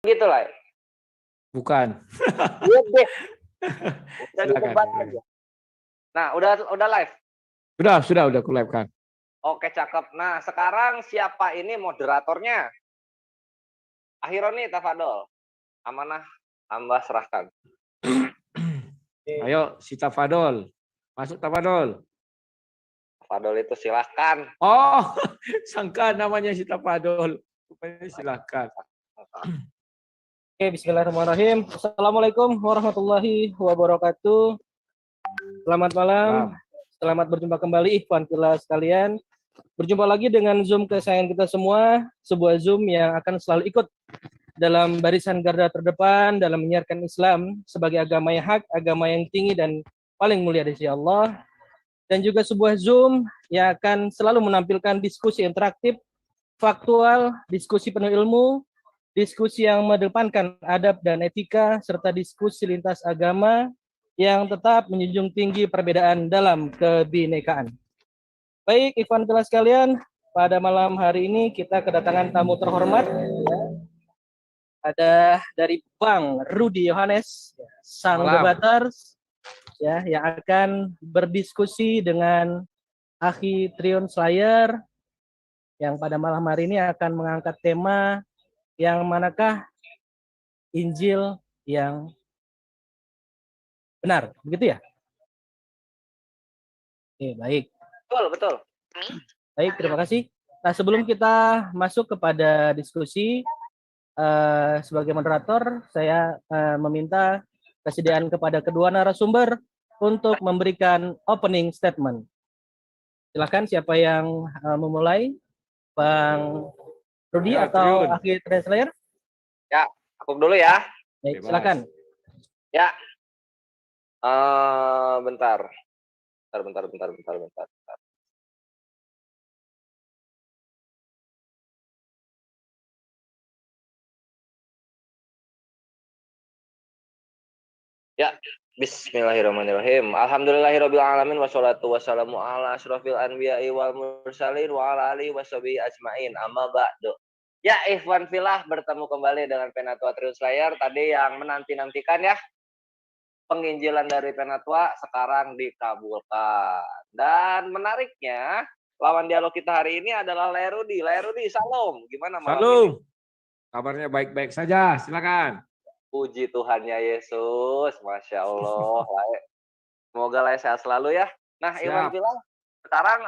Gitu lah. Bukan. Iya deh. Udah Silakan. dibuat aja. Nah, udah live. Sudah aku live-kan. Oke, cakep. Nah, sekarang siapa ini moderatornya? Akhironi Tafadol. Amanah hamba serahkan. Ayo, si Tafadol. Masuk Tafadol. Tafadol itu silahkan. Oh, sangka namanya si Tafadol. Silahkan. Oke, bismillahirrahmanirrahim. Assalamualaikum warahmatullahi wabarakatuh. Selamat malam. Selamat berjumpa kembali ikhwan fillah sekalian. Berjumpa lagi dengan Zoom kesayangan kita semua, sebuah Zoom yang akan selalu ikut dalam barisan garda terdepan dalam menyiarkan Islam sebagai agama yang hak, agama yang tinggi dan paling mulia di sisi Allah. Dan juga sebuah Zoom yang akan selalu menampilkan diskusi interaktif, faktual, diskusi penuh ilmu, diskusi yang mengedepankan adab dan etika, serta diskusi lintas agama yang tetap menjunjung tinggi perbedaan dalam kebinekaan. Baik, ikhwan fillah sekalian, pada malam hari ini kita kedatangan tamu terhormat. Ada dari Bang Rudi Yohanes, sang debaters, ya, yang akan berdiskusi dengan Akhi Trion Slayer, yang pada malam hari ini akan mengangkat tema yang manakah Injil yang benar, begitu ya? Oke, baik. Betul. Baik, terima kasih. Nah, sebelum kita masuk kepada diskusi, sebagai moderator, saya meminta kesediaan kepada kedua narasumber untuk memberikan opening statement. Silakan siapa yang memulai, Bang Rudi atau Akhi Trion Slayer? Ya, aku dulu ya. Baik, silakan. Ya. Bentar. Ya, bismillahirrahmanirrahim. Alhamdulillahirabbil alamin wassalatu wassalamu ala asyrofil anbiya'i wal mursalin wa ala alihi washabihi ajmain. Amma ba'du. Ya, ikhwan fillah, bertemu kembali dengan Penatua Trion Slayer. Tadi yang menanti-nantikan ya, penginjilan dari Penatua sekarang dikabulkan. Dan menariknya, lawan dialog kita hari ini adalah Lerudi. Lerudi, salam. Gimana malam Salam. ini? Kabarnya baik-baik saja. Silakan. Puji Tuhannya Yesus, Masya Allah. Semoga lah sehat selalu ya. Nah, Iwan bilang, sekarang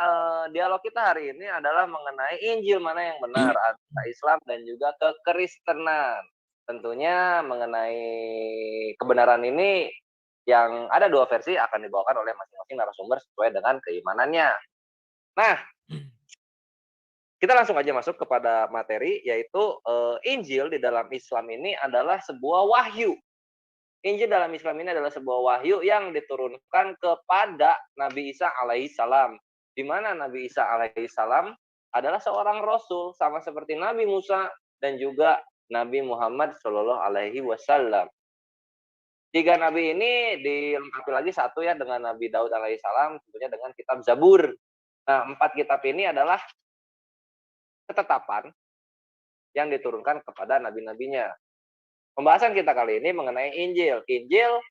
dialog kita hari ini adalah mengenai Injil mana yang benar, antara Islam dan juga kekristenan. Tentunya mengenai kebenaran ini yang ada dua versi akan dibawakan oleh masing-masing narasumber sesuai dengan keimanannya. Nah, kita langsung aja masuk kepada materi, yaitu Injil di dalam Islam ini adalah sebuah wahyu. Injil dalam Islam ini adalah sebuah wahyu yang diturunkan kepada Nabi Isa alaihissalam. Di mana Nabi Isa alaihissalam adalah seorang rasul, sama seperti Nabi Musa dan juga Nabi Muhammad Shallallahu Alaihi Wasallam. Tiga nabi ini dilengkapi lagi satu ya dengan Nabi Daud alaihissalam, tentunya dengan kitab Zabur. Nah, 4 kitab ini adalah ketetapan yang diturunkan kepada nabi-nabinya. Pembahasan kita kali ini mengenai Injil. Injil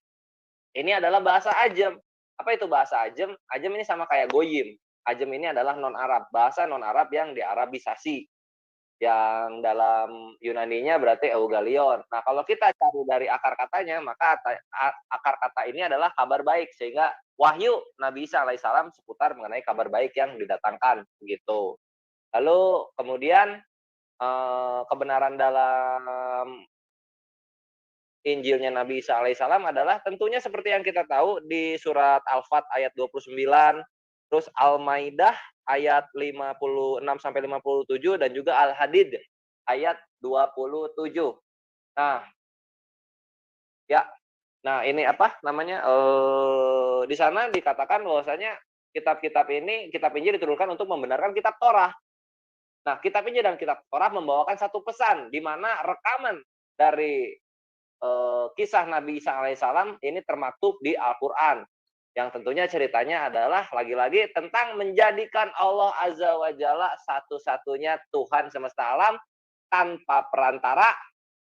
ini adalah bahasa Ajam. Apa itu bahasa Ajam? Ajam ini sama kayak Goyim. Ajam ini adalah non-Arab. Bahasa non-Arab yang diarabisasi. Yang dalam Yunaninya berarti Eugalion. Nah, kalau kita cari dari akar katanya, maka akar kata ini adalah kabar baik. Sehingga wahyu Nabi Isa alaihissalam seputar mengenai kabar baik yang didatangkan. Begitu. Lalu kemudian kebenaran dalam Injilnya Nabi Isa alaihissalam adalah tentunya seperti yang kita tahu di surat Al-Fat ayat 29, terus Al-Maidah ayat 56-57, dan juga Al-Hadid ayat 27. Nah ini apa namanya? Di sana dikatakan bahwasanya kitab-kitab ini, kitab Injil diturunkan untuk membenarkan kitab Torah. Nah, kitab Injil dan kitab Torah membawakan satu pesan, di mana rekaman dari kisah Nabi Isa alaihissalam ini termaktub di Al-Quran. Yang tentunya ceritanya adalah lagi-lagi tentang menjadikan Allah Azza wa Jalla satu-satunya Tuhan semesta alam tanpa perantara,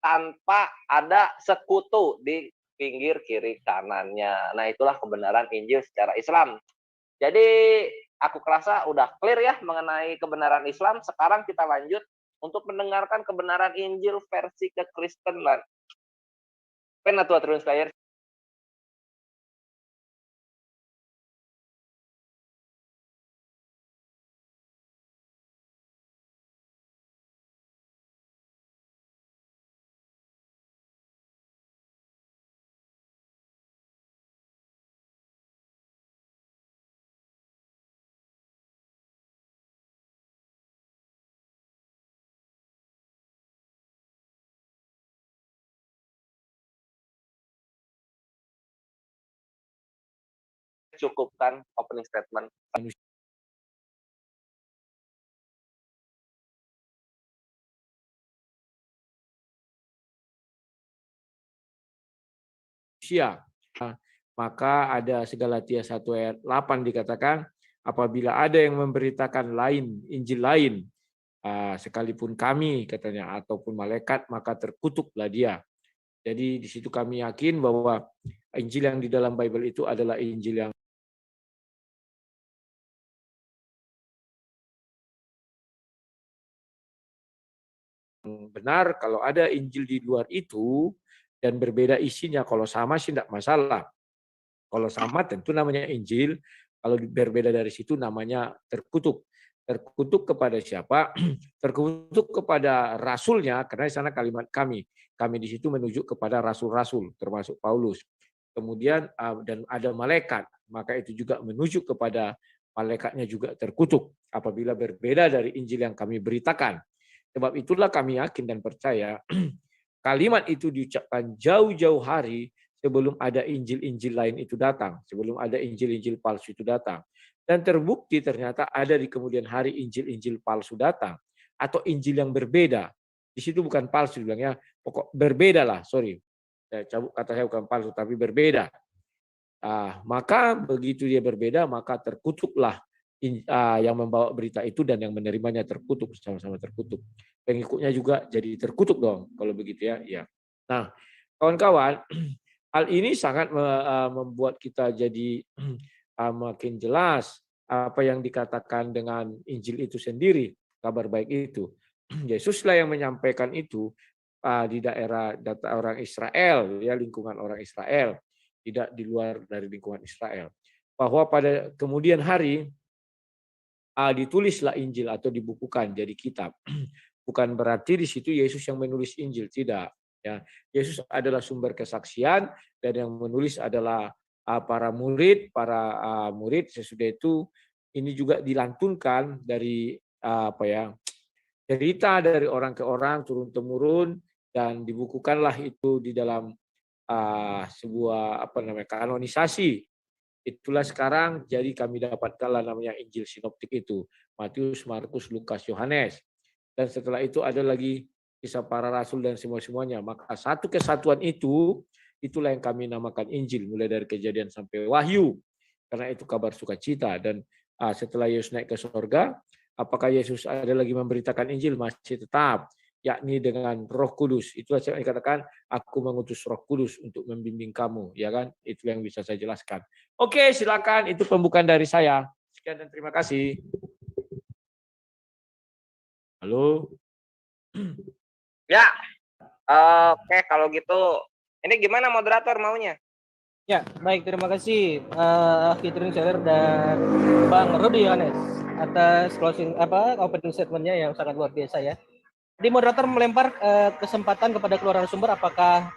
tanpa ada sekutu di pinggir kiri kanannya. Nah, itulah kebenaran Injil secara Islam. Jadi aku kerasa udah clear ya mengenai kebenaran Islam. Sekarang kita lanjut untuk mendengarkan kebenaran Injil versi kekristenan. Pena tua terus player. Cukupkan opening statement. Maka ada Galatia 1 ayat 8 dikatakan, apabila ada yang memberitakan lain, Injil lain, sekalipun kami katanya ataupun malaikat, maka terkutuklah dia. Jadi di situ kami yakin bahwa Injil yang di dalam Bible itu adalah Injil yang benar. Kalau ada Injil di luar itu dan berbeda isinya, kalau sama sih tidak masalah. Kalau sama tentu namanya Injil, kalau berbeda dari situ namanya terkutuk. Terkutuk kepada siapa? Terkutuk kepada rasulnya, karena di sana kalimat kami. Kami di situ menuju kepada rasul-rasul, termasuk Paulus. Kemudian dan ada malaikat, maka itu juga menuju kepada malaikatnya juga terkutuk apabila berbeda dari Injil yang kami beritakan. Sebab itulah kami yakin dan percaya kalimat itu diucapkan jauh-jauh hari sebelum ada Injil-Injil lain itu datang, sebelum ada Injil-Injil palsu itu datang. Dan terbukti ternyata ada di kemudian hari Injil-Injil palsu datang, atau Injil yang berbeda. Di situ bukan palsu, bilangnya pokok berbeda lah, sorry. Saya cabut kata saya bukan palsu, tapi berbeda. Maka begitu dia berbeda, maka terkutuklah yang membawa berita itu dan yang menerimanya terkutuk, sama-sama terkutuk. Pengikutnya juga jadi terkutuk dong, kalau begitu ya. Ya. Nah, kawan-kawan, hal ini sangat membuat kita jadi makin jelas apa yang dikatakan dengan Injil itu sendiri, kabar baik itu. Yesuslah yang menyampaikan itu di daerah orang Israel, ya lingkungan orang Israel, tidak di luar dari lingkungan Israel. Bahwa pada kemudian hari ditulislah Injil atau dibukukan jadi kitab. Bukan berarti di situ Yesus yang menulis Injil, tidak. Ya, Yesus adalah sumber kesaksian dan yang menulis adalah para murid. Sesudah itu ini juga dilantunkan dari cerita dari orang ke orang turun temurun dan dibukukanlah itu di dalam sebuah kanonisasi. Itulah sekarang jadi kami dapatkanlah namanya Injil Sinoptik itu, Matius, Markus, Lukas, Yohanes. Dan setelah itu ada lagi kisah para rasul dan semuanya. Maka satu kesatuan itu, itulah yang kami namakan Injil, mulai dari Kejadian sampai Wahyu. Karena itu kabar sukacita. Dan setelah Yesus naik ke surga, apakah Yesus ada lagi memberitakan Injil? Masih tetap, yakni dengan Roh Kudus. Itulah yang dikatakan, aku mengutus Roh Kudus untuk membimbing kamu, ya kan? Itu yang bisa saya jelaskan. Oke, silakan. Itu pembukaan dari saya. Sekian dan terima kasih. Halo. Ya, oke kalau gitu. Ini gimana moderator maunya? Ya, baik. Terima kasih Fitrin Seller dan Bang Rudi Yohanes atas opening statement-nya yang sangat luar biasa ya. Jadi moderator melempar kesempatan kepada keluar sumber, apakah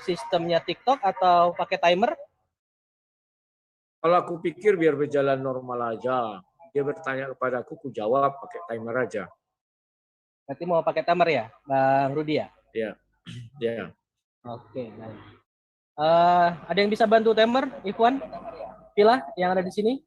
sistemnya TikTok atau pakai timer? Kalau aku pikir biar berjalan normal aja. Dia bertanya kepada aku jawab pakai timer aja. Berarti mau pakai timer ya, Bang Rudi ya? Ya. Ya. Oke, baik. Ada yang bisa bantu timer, Ikhwan? Pila yang ada di sini?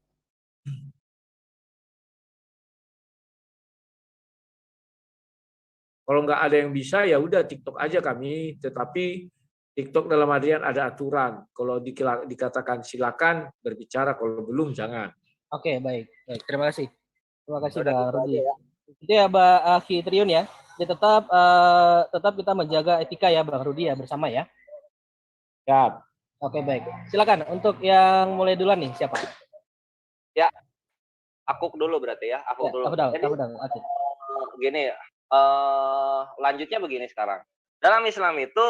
Kalau nggak ada yang bisa ya udah TikTok aja kami. Tetapi TikTok dalam artian ada aturan. Kalau dikatakan silakan berbicara, kalau belum jangan. Oke, baik. Terima kasih. Terima kasih Bang Rudi. Ya. Itu ya Mbak Fitriun ya. Jadi tetap kita menjaga etika ya Bang Rudi ya bersama ya. Ya. Oke, baik. Silakan untuk yang mulai duluan nih siapa? Ya, aku dulu berarti ya. Aku Ya, dulu. Jadi gini, lanjutnya begini sekarang. Dalam Islam itu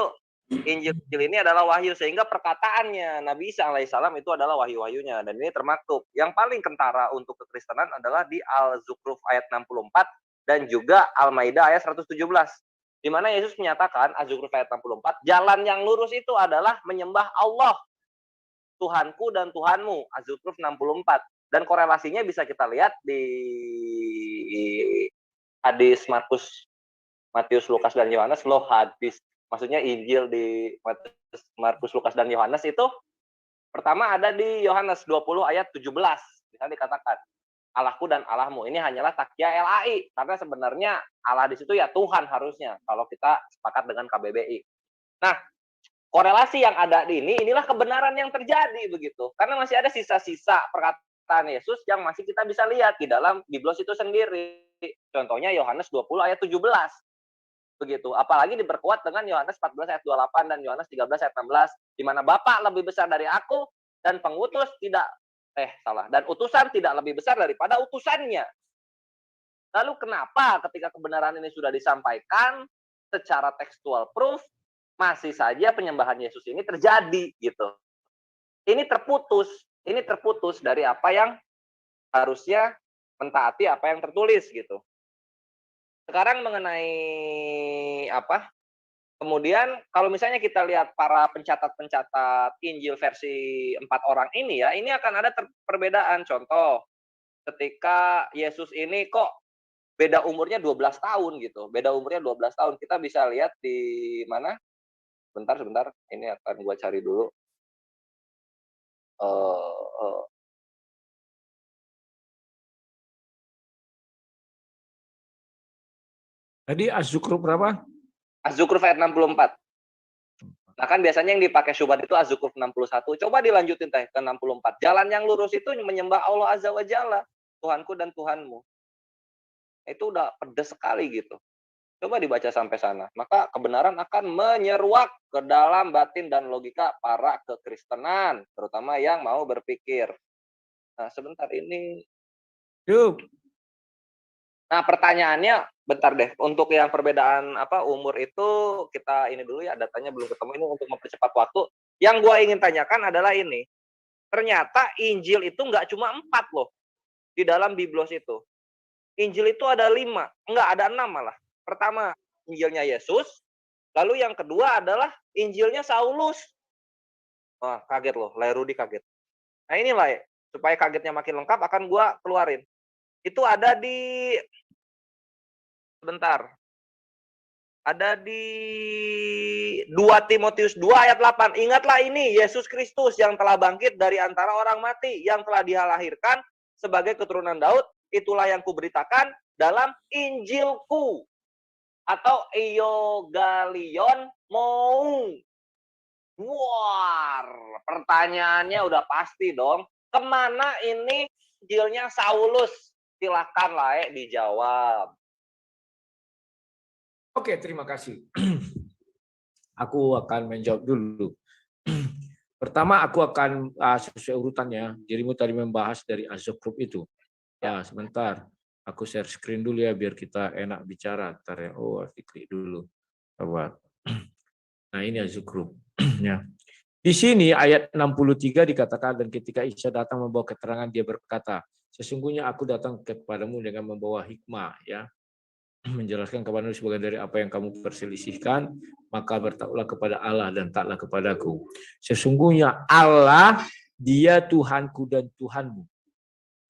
Injil ini adalah wahyu, sehingga perkataannya Nabi Isa alaihissalam itu adalah wahyu-wahyunya, dan ini termaktub. Yang paling kentara untuk kekristenan adalah di Al-Zukhruf ayat 64 dan juga Al-Maidah ayat 117. Di mana Yesus menyatakan, Al-Zukhruf ayat 64, jalan yang lurus itu adalah menyembah Allah, Tuhanku dan Tuhanmu, Az-Zukhruf 64. Dan korelasinya bisa kita lihat di hadis Matius, Lukas, dan Yohanes. Hadis, maksudnya Injil di Matius, Markus, Lukas, dan Yohanes itu pertama ada di Yohanes 20 ayat 17. Bisa dikatakan, Allahku dan Allahmu. Ini hanyalah takia LAI, karena sebenarnya Allah di situ ya Tuhan harusnya, kalau kita sepakat dengan KBBI. Nah, korelasi yang ada di inilah kebenaran yang terjadi begitu. Karena masih ada sisa-sisa perkataan Yesus yang masih kita bisa lihat di dalam Biblos itu sendiri. Contohnya Yohanes 20 ayat 17. Begitu. Apalagi diperkuat dengan Yohanes 14 ayat 28 dan Yohanes 13 ayat 16, di mana Bapa lebih besar dari aku dan dan utusan tidak lebih besar daripada utusannya. Lalu kenapa ketika kebenaran ini sudah disampaikan secara tekstual proof, masih saja penyembahan Yesus ini terjadi gitu. Ini terputus dari apa yang harusnya mentaati apa yang tertulis gitu. Sekarang mengenai apa? Kemudian kalau misalnya kita lihat para pencatat Injil versi 4 orang ini ya, ini akan ada perbedaan. Contoh, ketika Yesus ini kok beda umurnya 12 tahun gitu. Beda umurnya 12 tahun. Kita bisa lihat di mana? Sebentar. Ini akan gua cari dulu. Tadi Az-Zukhruf berapa? Az-Zukhruf ayat 64. Nah kan biasanya yang dipakai syubhat itu Az-Zukhruf 61. Coba dilanjutin teh ke 64. Jalan yang lurus itu menyembah Allah Azza wa Jalla, Tuhanku dan Tuhanmu. Itu udah pedes sekali gitu. Coba dibaca sampai sana. Maka kebenaran akan menyeruak ke dalam batin dan logika para kekristenan, terutama yang mau berpikir. Nah, sebentar ini. Nah, pertanyaannya, bentar deh. Untuk yang perbedaan umur itu kita ini dulu ya, datanya belum ketemu ini untuk mempercepat waktu. Yang gue ingin tanyakan adalah ini. Ternyata Injil itu nggak cuma 4 loh di dalam Biblos itu. Injil itu ada 5, enggak ada 6 malah. Pertama, Injilnya Yesus. Lalu yang kedua adalah Injilnya Saulus. Wah, kaget loh. Rudi kaget. Nah inilah ya, supaya kagetnya makin lengkap akan gua keluarin. Itu ada di... Sebentar. Ada di 2 Timotius 2 ayat 8. Ingatlah ini, Yesus Kristus yang telah bangkit dari antara orang mati, yang telah dilahirkan sebagai keturunan Daud. Itulah yang kuberitakan dalam Injilku. Atau Eogalion mau. Wah, pertanyaannya udah pasti dong. Kemana ini Injilnya Saulus? Silahkan lah dijawab. Oke, terima kasih. Aku akan menjawab dulu. Pertama, aku akan sesuai urutannya. Dirimu tadi membahas dari Az-Zukhruf itu. Ya, sebentar. Aku share screen dulu ya, biar kita enak bicara. Ntar ya. Oh, klik dulu. Coba. Nah, ini Az-Zukhruf. Ya. Di sini ayat 63 dikatakan, dan ketika Isa datang membawa keterangan, dia berkata, sesungguhnya aku datang kepadamu dengan membawa hikmah, ya, menjelaskan kepadamu sebagian dari apa yang kamu perselisihkan, maka bertakwalah kepada Allah dan taklah kepadaku. Sesungguhnya Allah, dia Tuhanku dan Tuhanmu.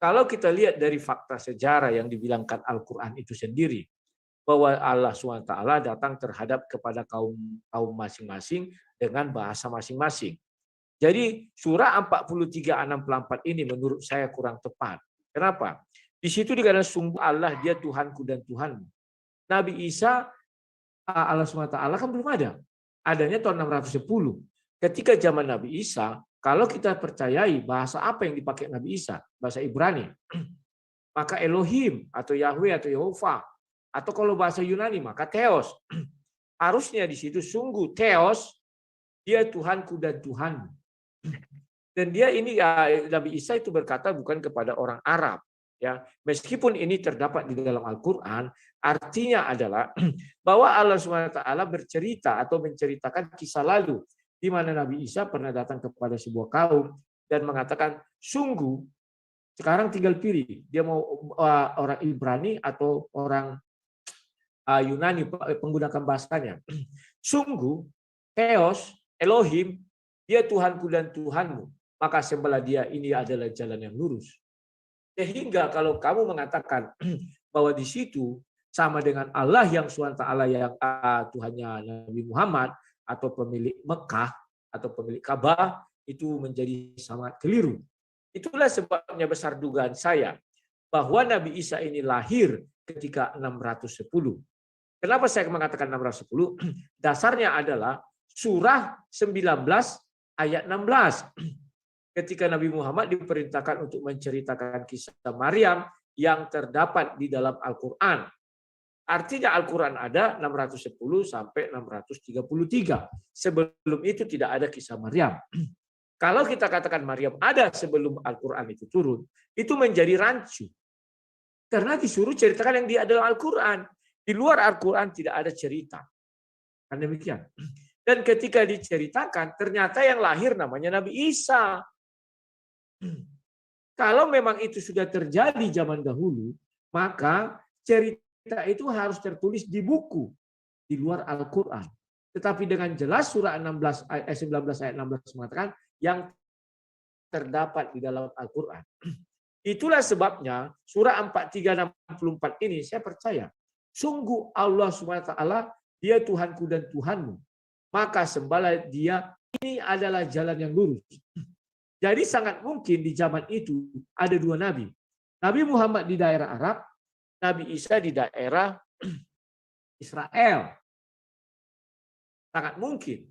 Kalau kita lihat dari fakta sejarah yang dibilangkan Al-Quran itu sendiri, bahwa Allah SWT datang terhadap kepada kaum masing-masing dengan bahasa masing-masing. Jadi surah 43:64 ini menurut saya kurang tepat. Kenapa? Di situ dikatakan sungguh Allah, dia Tuhanku dan Tuhanmu. Nabi Isa, Allah SWT kan belum ada. Adanya tahun 610. Ketika zaman Nabi Isa, kalau kita percayai bahasa apa yang dipakai Nabi Isa, bahasa Ibrani, maka Elohim atau Yahweh atau Yehova Atau kalau bahasa Yunani maka theos. Harusnya di situ sungguh theos, dia Tuhanku dan Tuhanmu. Dan dia ini Nabi Isa itu berkata bukan kepada orang Arab, ya. Meskipun ini terdapat di dalam Al-Qur'an, artinya adalah bahwa Allah SWT bercerita atau menceritakan kisah lalu di mana Nabi Isa pernah datang kepada sebuah kaum dan mengatakan, sungguh sekarang tinggal pilih, dia mau orang Ibrani atau orang Yunani menggunakan bahasanya. Sungguh, Theos, Elohim, dia Tuhanku dan Tuhanmu, maka sembahlah dia, ini adalah jalan yang lurus. Sehingga kalau kamu mengatakan bahwa di situ sama dengan Allah yang SWT yang Tuhannya Nabi Muhammad atau pemilik Mekah atau pemilik Ka'bah, itu menjadi sangat keliru. Itulah sebabnya besar dugaan saya bahwa Nabi Isa ini lahir ketika 610. Kenapa saya mengatakan 610? Dasarnya adalah surah 19 ayat 16. Ketika Nabi Muhammad diperintahkan untuk menceritakan kisah Maryam yang terdapat di dalam Al-Quran. Artinya Al-Quran ada 610 sampai 633. Sebelum itu tidak ada kisah Maryam. Kalau kita katakan Maryam ada sebelum Al-Quran itu turun, itu menjadi rancu. Karena disuruh ceritakan yang di dalam Al-Quran. Di luar Al-Quran tidak ada cerita. Kan demikian. Dan ketika diceritakan, ternyata yang lahir namanya Nabi Isa. Kalau memang itu sudah terjadi zaman dahulu, maka cerita itu harus tertulis di buku, di luar Al-Quran. Tetapi dengan jelas surah 19 ayat 16 mengatakan yang terdapat di dalam Al-Quran. Itulah sebabnya surah 4364 ini saya percaya. Sungguh Allah SWT, dia Tuhanku dan Tuhanmu. Maka sembahlah dia, ini adalah jalan yang lurus. Jadi sangat mungkin di zaman itu ada dua nabi. Nabi Muhammad di daerah Arab, Nabi Isa di daerah Israel. Sangat mungkin.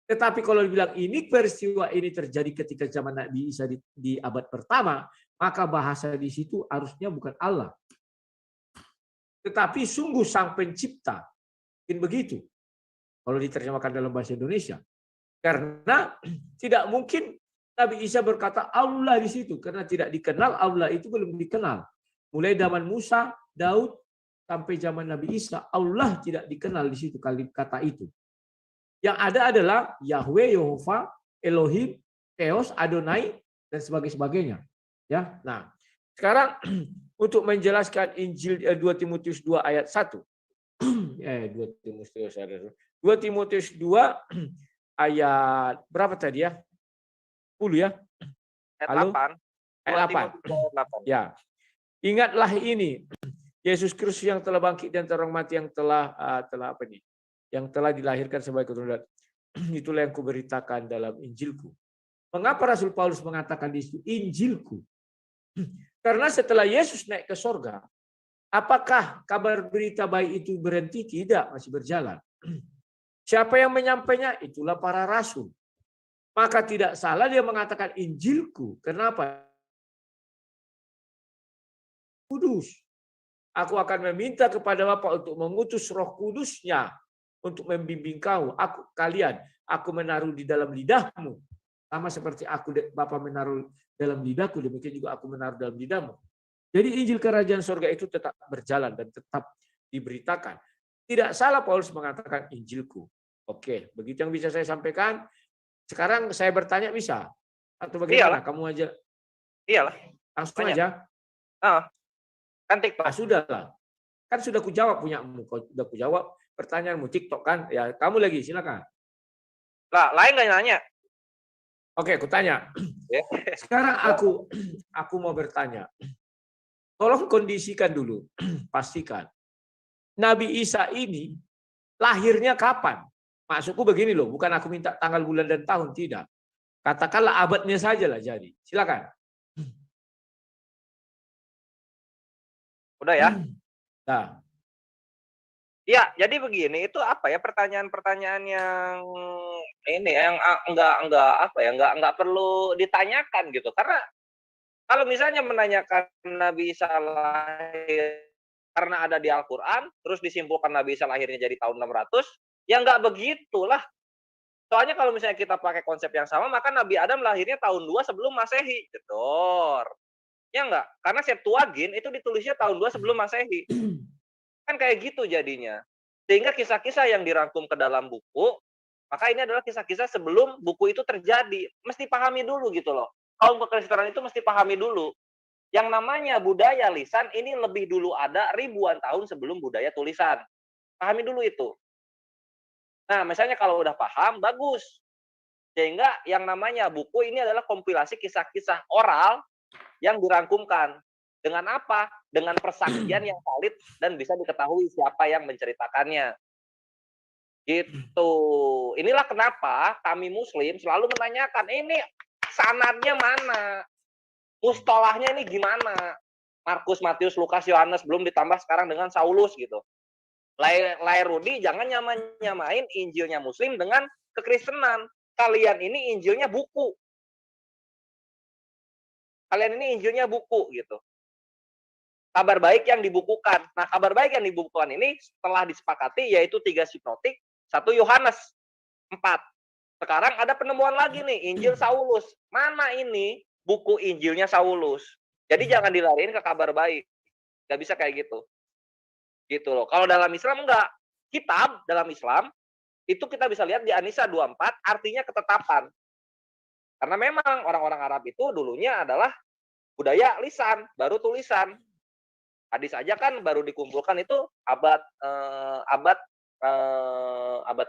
Tetapi kalau dibilang ini peristiwa ini terjadi ketika zaman Nabi Isa di abad pertama, maka bahasa di situ harusnya bukan Allah. Tetapi sungguh sang pencipta. Mungkin begitu. Kalau diterjemahkan dalam bahasa Indonesia. Karena tidak mungkin Nabi Isa berkata Allah di situ. Karena tidak dikenal, Allah itu belum dikenal. Mulai zaman Musa, Daud, sampai zaman Nabi Isa, Allah tidak dikenal di situ kata itu. Yang ada adalah Yahweh, Yehova, Elohim, Theos, Adonai, dan sebagainya. Ya, nah, sekarang untuk menjelaskan Injil 2 Timotius 2 ayat 1. 2 Timotius 2 ayat berapa tadi ya? 10 ya? Ayat 8. Ayat 8. Ya. Ingatlah ini, Yesus Kristus yang telah bangkit dan orang mati yang telah apa nih? Yang telah dilahirkan sebagai keturunan. Itulah yang kuberitakan dalam Injilku. Mengapa Rasul Paulus mengatakan di situ Injilku? Karena setelah Yesus naik ke sorga, apakah kabar berita baik itu berhenti? Tidak, masih berjalan. Siapa yang menyampainya? Itulah para rasul. Maka tidak salah dia mengatakan Injilku. Kenapa? Kudus. Aku akan meminta kepada Bapa untuk mengutus Roh Kudus-Nya untuk membimbing kalian. Aku menaruh di dalam lidahmu. Sama seperti Bapa menaruh dalam lidahku, demikian juga aku menaruh dalam lidahmu. Jadi Injil Kerajaan Surga itu tetap berjalan dan tetap diberitakan. Tidak salah Paulus mengatakan Injilku. Oke, begitu yang bisa saya sampaikan. Sekarang saya bertanya bisa? Atau bagaimana? Iyalah. Kamu aja. Iyalah. Langsung aja. Kan TikTok. Sudahlah. Kan sudah kujawab punyamu. Kau sudah kujawab pertanyaanmu. TikTok kan? Ya, kamu lagi, silakan. Lah, lain nggak nanya. Oke, aku tanya. Sekarang aku mau bertanya. Tolong kondisikan dulu, pastikan. Nabi Isa ini lahirnya kapan? Maksudku begini loh, bukan aku minta tanggal, bulan, dan tahun, tidak. Katakanlah abadnya saja lah jadi. Silakan. Udah ya? Nah. Ya, jadi begini, itu apa ya pertanyaan-pertanyaan yang ini yang enggak perlu ditanyakan gitu. Karena kalau misalnya menanyakan Nabi Isa lahir karena ada di Al-Quran, terus disimpulkan Nabi Isa lahirnya jadi tahun 600, ya nggak begitulah. Soalnya kalau misalnya kita pakai konsep yang sama, maka Nabi Adam lahirnya tahun 2 sebelum Masehi. Jedor. Ya nggak? Karena Septuagint itu ditulisnya tahun 2 sebelum Masehi. Kan kayak gitu jadinya. Sehingga kisah-kisah yang dirangkum ke dalam buku, maka ini adalah kisah-kisah sebelum buku itu terjadi. Mesti pahami dulu gitu loh. Kaum kekristenan itu mesti pahami dulu. Yang namanya budaya lisan ini lebih dulu ada ribuan tahun sebelum budaya tulisan. Pahami dulu itu. Nah, misalnya kalau udah paham, bagus. Sehingga yang namanya buku ini adalah kompilasi kisah-kisah oral yang dirangkumkan. Dengan apa? Dengan persaksian yang valid dan bisa diketahui siapa yang menceritakannya. Gitu. Inilah kenapa kami Muslim selalu menanyakan, ini sanadnya mana? Mustolahnya ini gimana? Markus, Matius, Lukas, Yohanes, belum ditambah sekarang dengan Saulus gitu. Lairudi jangan nyamain Injilnya Muslim dengan kekristenan. Kalian ini Injilnya buku. Kalian ini Injilnya buku gitu. Kabar baik yang dibukukan. Nah, kabar baik yang dibukukan ini setelah disepakati yaitu 3 sinoptik, 1 Yohanes, 4. Sekarang ada penemuan lagi nih, Injil Saulus. Mana ini buku Injilnya Saulus? Jadi jangan dilariin ke kabar baik. Nggak bisa kayak gitu. Gitu loh. Kalau dalam Islam enggak. Kitab dalam Islam itu kita bisa lihat di An-Nisa 24 artinya ketetapan. Karena memang orang-orang Arab itu dulunya adalah budaya lisan, baru tulisan. Hadis aja kan baru dikumpulkan itu abad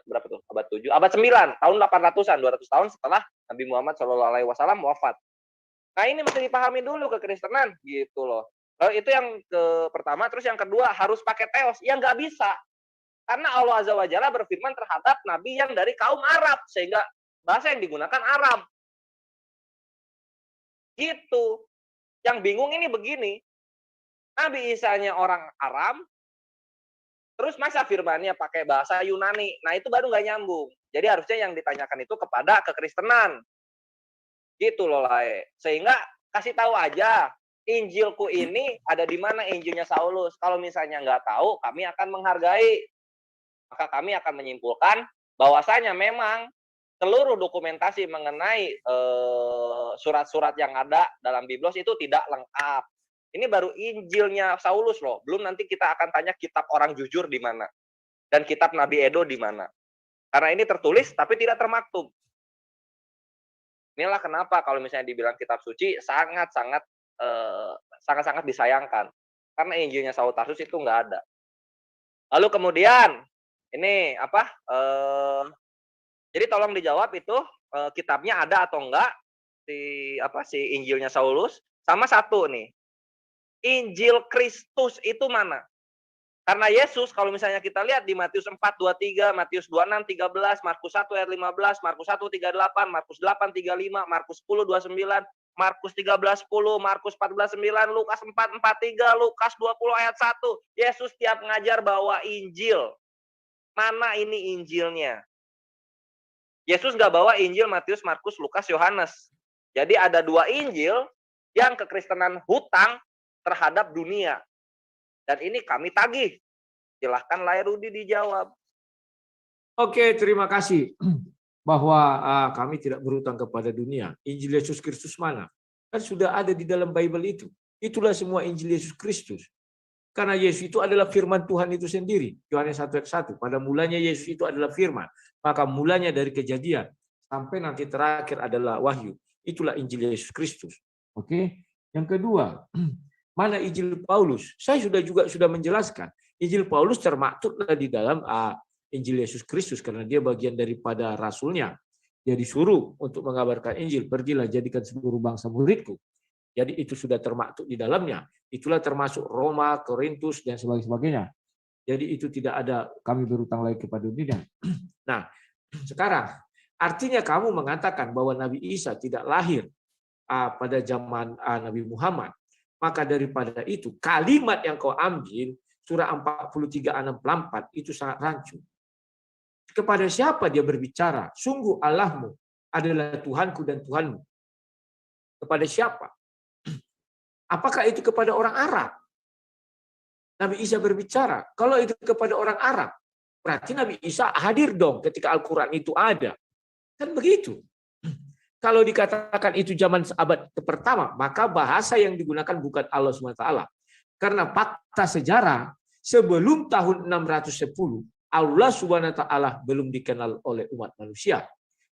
berapa tuh? Abad 7, abad 9, tahun 800-an, 200 tahun setelah Nabi Muhammad SAW wafat. Nah, ini mesti dipahami dulu kekristenan gitu loh. Itu yang pertama, terus yang kedua harus pakai teos. Ya nggak bisa. Karena Allah Azza wa Jalla berfirman terhadap nabi yang dari kaum Arab sehingga bahasa yang digunakan Arab. Gitu. Yang bingung ini begini. Nabi Isa-nya orang Aram, terus masa firmannya pakai bahasa Yunani. Nah, itu baru nggak nyambung. Jadi harusnya yang ditanyakan itu kepada kekristenan. Gitu loh, Lae. Sehingga kasih tahu aja, Injilku ini ada di mana Injilnya Saulus. Kalau misalnya nggak tahu, kami akan menghargai. Maka kami akan menyimpulkan bahwasanya memang seluruh dokumentasi mengenai surat-surat yang ada dalam Biblos itu tidak lengkap. Ini baru Injilnya Saulus loh. Belum nanti kita akan tanya kitab orang jujur di mana. Dan kitab Nabi Edo di mana. Karena ini tertulis tapi tidak termaktub. Inilah kenapa kalau misalnya dibilang kitab suci sangat-sangat disayangkan. Karena Injilnya Saul Tarsus itu nggak ada. Lalu kemudian, ini apa? Jadi tolong dijawab itu kitabnya ada atau enggak si Injilnya Saulus. Sama satu nih. Injil Kristus itu mana? Karena Yesus kalau misalnya kita lihat di Matius 4:23, Matius 26:13, Markus 1 ayat 15, Markus 1:38, Markus 8:35, Markus 10:29, Markus 13:10, Markus 14:9, Lukas 4:43, Lukas 20 ayat 1. Yesus tiap ngajar bawa Injil. Mana ini Injilnya? Yesus nggak bawa Injil Matius, Markus, Lukas, Yohanes. Jadi ada 2 Injil yang kekristenan hutang terhadap dunia. Dan ini kami tagih. Silahkan Lairudi dijawab. Oke, terima kasih. Bahwa kami tidak berhutang kepada dunia. Injil Yesus Kristus mana? Kan sudah ada di dalam Bible itu. Itulah semua Injil Yesus Kristus. Karena Yesus itu adalah firman Tuhan itu sendiri. Yohanes 1 ayat 1. Pada mulanya Yesus itu adalah firman. Maka mulanya dari Kejadian. Sampai nanti terakhir adalah Wahyu. Itulah Injil Yesus Kristus. Oke. Yang kedua. Mana Injil Paulus? Saya sudah menjelaskan. Injil Paulus termaktublah di dalam Injil Yesus Kristus karena dia bagian daripada rasulnya. Dia disuruh untuk mengabarkan Injil. Pergilah jadikan seluruh bangsa muridku. Jadi itu sudah termaktub di dalamnya. Itulah termasuk Roma, Korintus dan sebagainya. Jadi itu tidak ada kami berutang lagi kepada dunia. Nah, sekarang artinya kamu mengatakan bahwa Nabi Isa tidak lahir pada zaman Nabi Muhammad. Maka daripada itu, kalimat yang kau ambil, surah 43:64, itu sangat rancu. Kepada siapa dia berbicara? Sungguh Allahmu adalah Tuhanku dan Tuhanmu. Kepada siapa? Apakah itu kepada orang Arab? Nabi Isa berbicara. Kalau itu kepada orang Arab, berarti Nabi Isa hadir dong ketika Al-Quran itu ada. Kan begitu. Kalau dikatakan itu zaman abad pertama, maka bahasa yang digunakan bukan Allah SWT. Karena fakta sejarah, sebelum tahun 610, Allah SWT belum dikenal oleh umat manusia.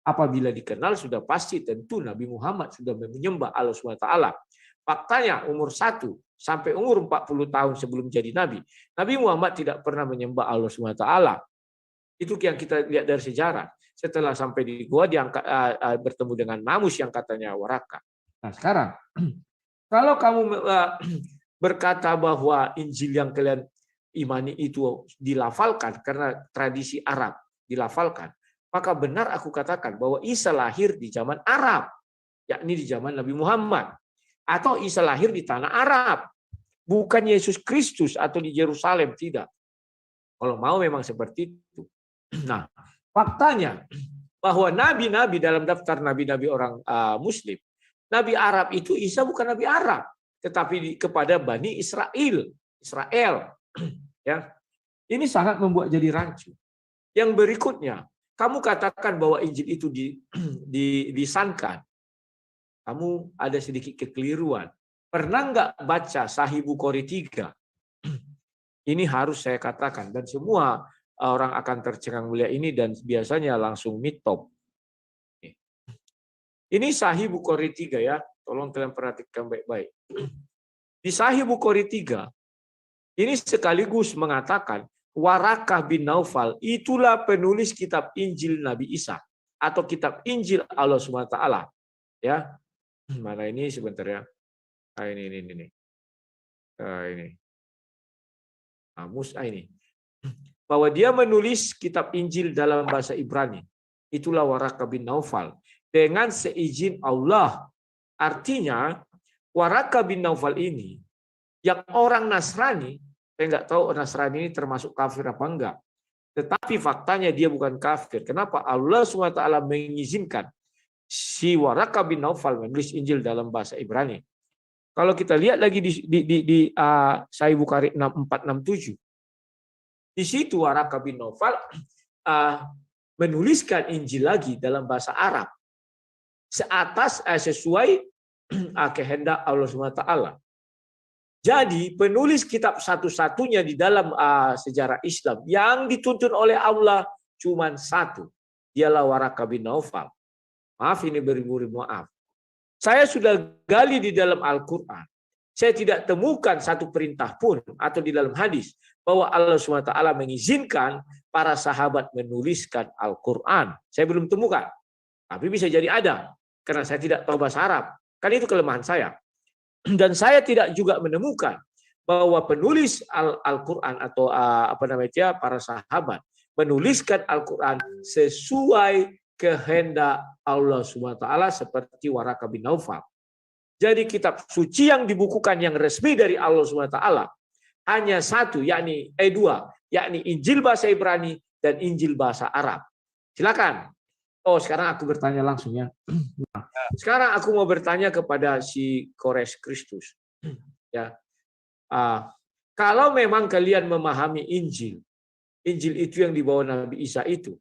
Apabila dikenal, sudah pasti tentu Nabi Muhammad sudah menyembah Allah SWT. Faktanya umur 1 sampai umur 40 tahun sebelum jadi Nabi, Nabi Muhammad tidak pernah menyembah Allah SWT. Itu yang kita lihat dari sejarah. Setelah sampai di gua diangkat bertemu dengan Mamus yang katanya Waraka. Nah sekarang kalau kamu berkata bahwa Injil yang kalian imani itu dilafalkan karena tradisi Arab dilafalkan, maka benar aku katakan bahwa Isa lahir di zaman Arab, yakni di zaman Nabi Muhammad, atau Isa lahir di tanah Arab, bukan Yesus Kristus atau di Yerusalem, tidak. Kalau mau memang seperti itu. Nah, faktanya bahwa nabi-nabi dalam daftar nabi-nabi orang Muslim, nabi Arab itu Isa bukan nabi Arab, tetapi kepada Bani Israel. Ya, ini sangat membuat jadi rancu. Yang berikutnya, kamu katakan bahwa Injil itu disankan. Kamu ada sedikit kekeliruan. Pernah nggak baca Sahih Bukhari 3? Ini harus saya katakan, dan semua orang akan tercengang melihat ini dan biasanya langsung mitop. Ini Sahih Bukhari 3 ya, tolong kalian perhatikan baik-baik. Di Sahih Bukhari 3, ini sekaligus mengatakan Warakah bin Naufal itulah penulis kitab Injil Nabi Isa atau kitab Injil Allah SWT. Ya, mana ini sebentar ya. Ini. Ini. Bahwa dia menulis kitab Injil dalam bahasa Ibrani. Itulah Warakah bin Naufal. Dengan seizin Allah. Artinya, Warakah bin Naufal ini, yang orang Nasrani, saya nggak tahu Nasrani ini termasuk kafir apa enggak. Tetapi faktanya dia bukan kafir. Kenapa? Allah SWT mengizinkan si Warakah bin Naufal menulis Injil dalam bahasa Ibrani. Kalau kita lihat lagi di Sahih Bukhari 6467, di situ Warakah bin Naufal menuliskan Injil lagi dalam bahasa Arab sesuai kehendak Allah SWT. Jadi penulis kitab satu-satunya di dalam sejarah Islam yang dituntun oleh Allah cuma satu, dialah Warakah bin Naufal. Maaf, ini beribu-ribu maaf. Saya sudah gali di dalam Al-Quran. Saya tidak temukan satu perintah pun atau di dalam hadis bahwa Allah SWT mengizinkan para sahabat menuliskan Al-Quran. Saya belum temukan. Tapi bisa jadi ada. Karena saya tidak tahu bahasa Arab. Kan itu kelemahan saya. Dan saya tidak juga menemukan bahwa penulis Al-Quran atau para sahabat menuliskan Al-Quran sesuai kehendak Allah SWT seperti Warakah bin Naufal. Jadi kitab suci yang dibukukan yang resmi dari Allah SWT hanya satu, yakni dua, yakni Injil bahasa Ibrani dan Injil bahasa Arab. Silakan. Oh, sekarang aku bertanya langsung ya. Nah, sekarang aku mau bertanya kepada si Kores Kristus. Ya, kalau memang kalian memahami Injil itu yang dibawa Nabi Isa itu,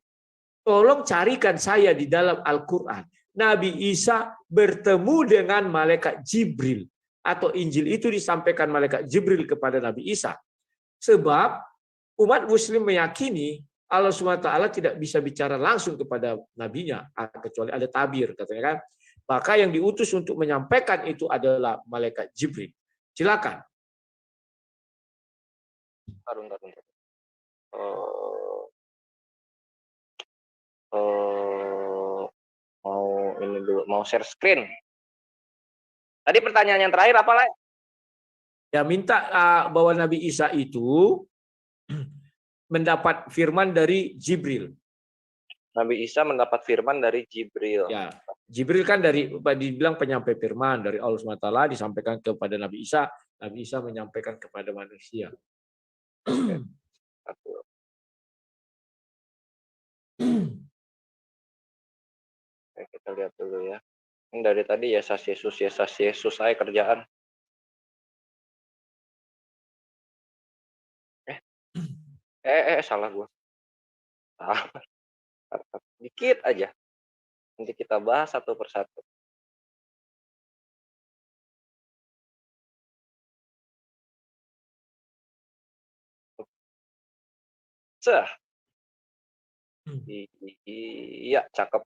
tolong carikan saya di dalam Al-Quran. Nabi Isa bertemu dengan malaikat Jibril. Atau Injil itu disampaikan malaikat Jibril kepada Nabi Isa. Sebab umat Muslim meyakini Allah SWT tidak bisa bicara langsung kepada nabinya. Kecuali ada tabir, katanya kan. Maka yang diutus untuk menyampaikan itu adalah malaikat Jibril. Silakan. Mau ini dulu, mau share screen. Tadi pertanyaan yang terakhir apa, Lai? Ya, minta bahwa Nabi Isa itu mendapat firman dari Jibril. Nabi Isa mendapat firman dari Jibril. Ya, Jibril kan dibilang penyampai firman dari Allah SWT disampaikan kepada Nabi Isa menyampaikan kepada manusia. Kita lihat dulu ya. Ini dari tadi Yesus saya kerjaan. Salah gua. Salah. Dikit aja. Nanti kita bahas satu persatu. Cah. Iya, cakep.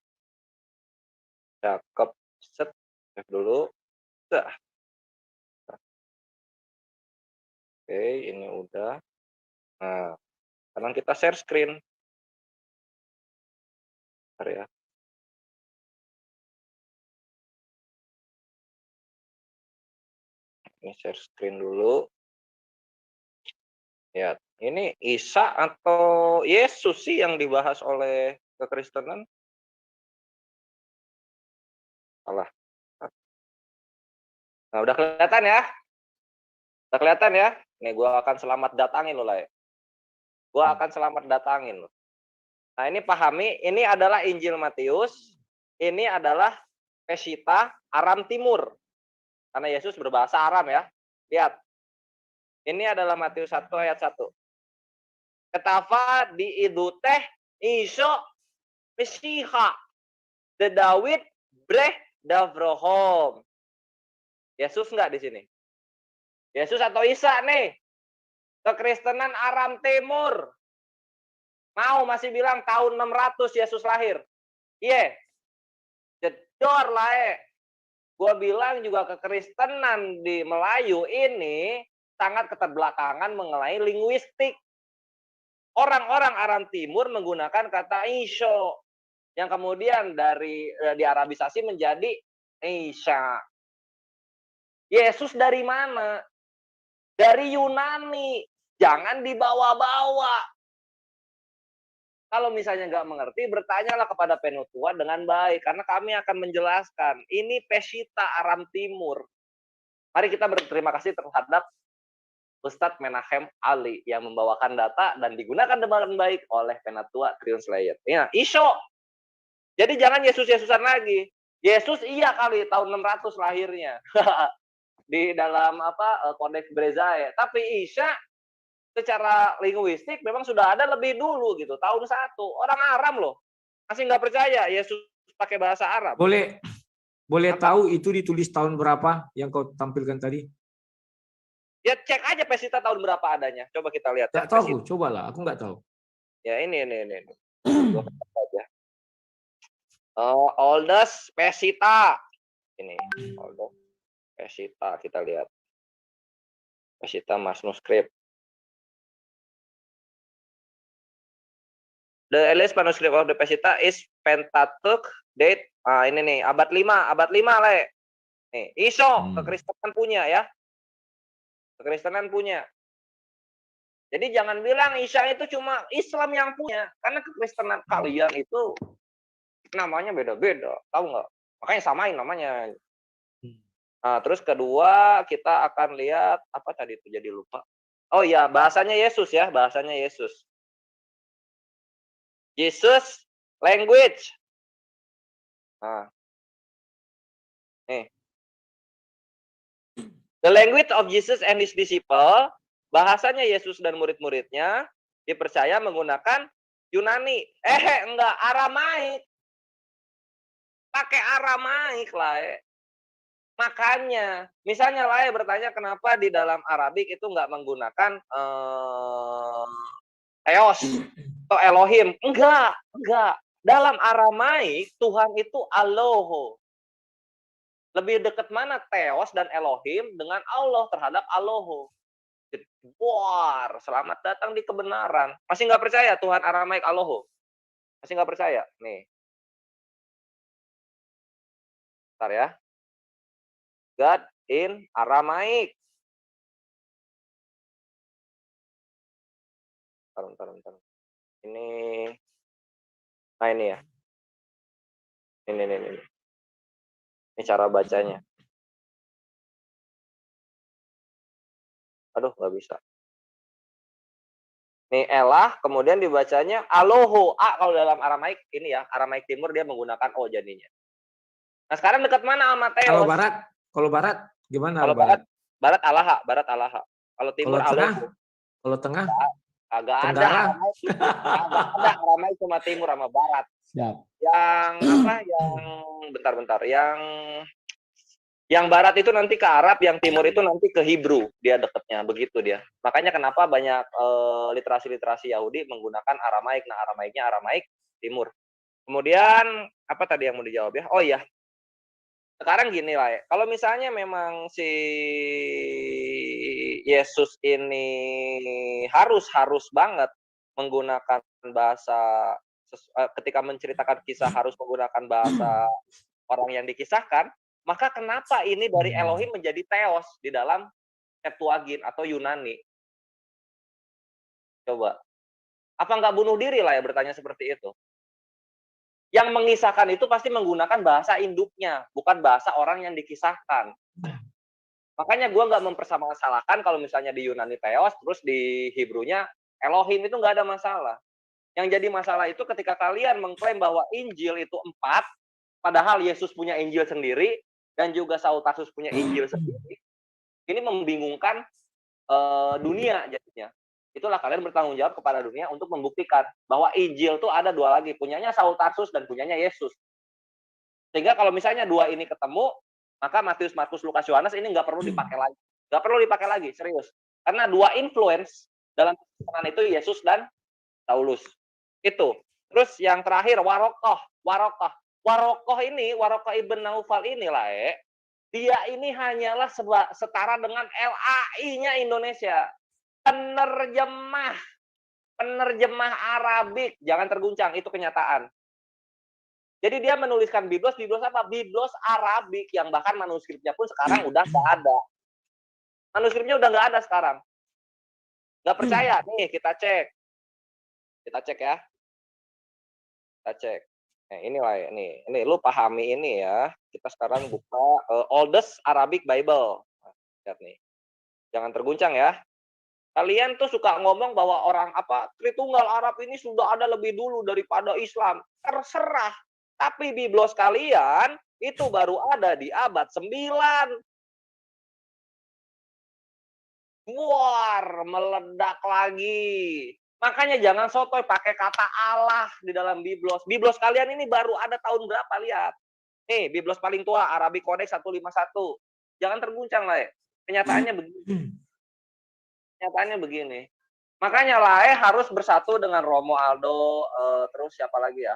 Cakep. Set. Save dulu. Cah. Oke, ini udah. Nah, sekarang kita share screen. Bentar ya. Ini share screen dulu. Ya, ini Isa atau Yesus sih yang dibahas oleh kekristenan? Salah. Nah, udah kelihatan ya? Udah kelihatan ya? Nih, gua akan selamat datangin lo lah ya. Gua akan selamat datangin lo. Nah, ini pahami, ini adalah Injil Matius, ini adalah Pesita Aram Timur. Karena Yesus berbahasa Aram ya. Lihat. Ini adalah Matius 1 ayat 1. Ketafa di idu teh iso Mesiha. The David breh Davrohom. Yesus enggak di sini? Yesus atau Isa nih? Kekristenan Aram Timur. Mau masih bilang tahun 600 Yesus lahir. Iya. Jedor lah. Gua bilang juga kekristenan di Melayu ini sangat keterbelakangan mengenai linguistik. Orang-orang Aram Timur menggunakan kata iso yang kemudian di Arabisasi menjadi Isa. Yesus dari mana? Dari Yunani. Jangan dibawa-bawa. Kalau misalnya nggak mengerti, bertanyalah kepada penutua dengan baik. Karena kami akan menjelaskan. Ini Pesita Aram Timur. Mari kita berterima kasih terhadap Ustadz Menahem Ali yang membawakan data dan digunakan dengan baik oleh penatua Triun Slayer. Ya, iso. Jadi jangan Yesus-Yesusan lagi. Yesus iya kali tahun 600 lahirnya. Di dalam Kodeks Brezae. Tapi Isa secara linguistik memang sudah ada lebih dulu gitu, tahun 1. Orang Aram loh. Masih nggak percaya Yesus pakai bahasa Arab. Boleh tahu itu ditulis tahun berapa yang kau tampilkan tadi? Ya cek aja Pesita tahun berapa adanya. Coba kita lihat. Nggak tahu, cobalah. Aku nggak tahu. Ya ini. Gua aja. Oldest Pesita. Ini oldest Pesita, kita lihat. Pesita manuscript. The earliest manuscript of the Pesita is Pentateuch date. Ini nih, abad 5 Le. Nih, iso kekristenan punya ya. Kekristenan punya. Jadi jangan bilang Isa itu cuma Islam yang punya, karena kekristenan kalian itu namanya beda-beda, tahu nggak? Makanya samain namanya. Nah, terus kedua kita akan lihat apa tadi itu, jadi lupa. Oh iya, bahasanya Yesus ya, bahasanya Yesus. Jesus language. Nah. Nih. The language of Jesus and his disciple, bahasanya Yesus dan murid-muridnya dipercaya menggunakan Yunani. Enggak, Aramaik. Pakai Aramaik lah. Makanya, misalnya lah bertanya kenapa di dalam Arabik itu enggak menggunakan Theos atau Elohim. Enggak. Dalam Aramaik, Tuhan itu Aloho. Lebih dekat mana Theos dan Elohim dengan Allah terhadap Aloho. War, selamat datang di kebenaran. Masih nggak percaya Tuhan Aramaik Aloho? Masih nggak percaya? Nih. Bentar ya. God in Aramaik. Bentar. Ini. Nah ini ya. Ini. Ini cara bacanya. Aduh, nggak bisa. Nih Elah, kemudian dibacanya Aloho. Kalau dalam Aramaik, ini ya, Aramaik Timur dia menggunakan O jadinya. Nah sekarang dekat mana sama Theos? Kalau barat gimana? Kalau barat Alaha. Kalau timur Aloho. Kalau tengah? Agak ada Tenggara. Aramaik. Agak ada Aramaik cuma timur sama barat. Siap. Yang apa? Yang bentar. Yang barat itu nanti ke Arab, yang timur itu nanti ke Hebrew, dia dekatnya, begitu dia. Makanya kenapa banyak literasi-literasi Yahudi menggunakan Aramaik. Nah, Aramaiknya Aramaik timur. Kemudian apa tadi yang mau dijawab ya? Oh iya, sekarang gini lah ya, kalau misalnya memang si Yesus ini harus banget menggunakan bahasa ketika menceritakan kisah harus menggunakan bahasa orang yang dikisahkan, maka kenapa ini dari Elohim menjadi Theos di dalam Septuagint atau Yunani? Coba. Apa nggak bunuh diri lah ya bertanya seperti itu? Yang mengisahkan itu pasti menggunakan bahasa induknya, bukan bahasa orang yang dikisahkan. Makanya gue nggak mempermasalahkan kalau misalnya di Yunani Theos, terus di Hebrunya Elohim, itu nggak ada masalah. Yang jadi masalah itu ketika kalian mengklaim bahwa Injil itu 4, padahal Yesus punya Injil sendiri, dan juga Saul Tarsus punya Injil sendiri. Ini membingungkan dunia jadinya. Itulah kalian bertanggung jawab kepada dunia untuk membuktikan bahwa Injil itu ada 2 lagi, punyanya Saul Tarsus dan punyanya Yesus. Sehingga kalau misalnya 2 ini ketemu, maka Matius, Markus, Lukas, Yohanes ini nggak perlu dipakai lagi. Nggak perlu dipakai lagi, serius. Karena 2 influence dalam pertemuan itu Yesus dan Saulus. Itu. Terus yang terakhir, Warokoh ini, Warokoh ibn Naufal ini lah dia ini hanyalah setara dengan LAI-nya Indonesia. Penerjemah Arabik, jangan terguncang, itu kenyataan. Jadi dia menuliskan Biblos apa? Biblos Arabik, yang bahkan manuskripnya pun sekarang udah nggak ada. Manuskripnya udah nggak ada sekarang. Nggak percaya? Nih, kita cek ya. Kita cek. Nah, inilah ya, ini lu pahami ini ya. Kita sekarang buka Oldest Arabic Bible. Nah, lihat nih. Jangan terguncang ya. Kalian tuh suka ngomong bahwa orang Tritunggal Arab ini sudah ada lebih dulu daripada Islam. Terserah. Tapi Biblos kalian itu baru ada di abad 9. War, meledak lagi. Makanya jangan sotoy pakai kata Allah di dalam Biblos. Biblos kalian ini baru ada tahun berapa, lihat. Nih, Biblos paling tua, Arabic Codex 151. Jangan terguncang lah ya. Kenyataannya begini. Makanya Lae harus bersatu dengan Romo Aldo, terus siapa lagi ya?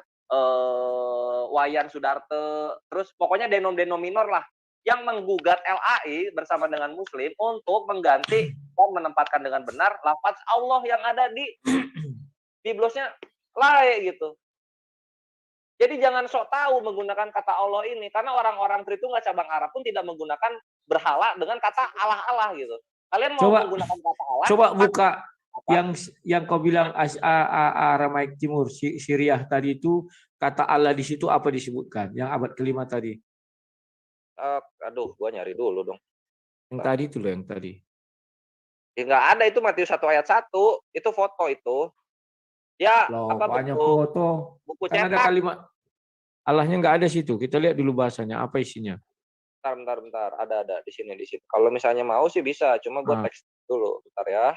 Wayan Sudarte, terus pokoknya denom-denom minor lah yang menggugat LAI bersama dengan Muslim untuk mengganti dan menempatkan dengan benar lafaz Allah yang ada di Biblosnya Lae gitu. Jadi jangan sok tahu menggunakan kata Allah ini, karena orang-orang Tritunggal cabang Arab pun tidak menggunakan berhala dengan kata Allah gitu. Kalian mau menggunakan kata Allah? Coba buka yang kau bilang Aramaik Timur, Syriah tadi itu, kata Allah di situ apa disebutkan? Yang abad kelima tadi. Aduh, gua nyari dulu dong. Yang tadi itu loh, yang tadi. Ya, nggak ada, itu Matius 1 ayat 1. Itu foto itu. Ya, banyak foto. Buku kan cetak. Ada kalimat Allahnya nggak ada situ. Kita lihat dulu bahasanya, apa isinya. Bentar. Ada di sini. Kalau misalnya mau sih bisa, cuma gua teks dulu. Bentar ya.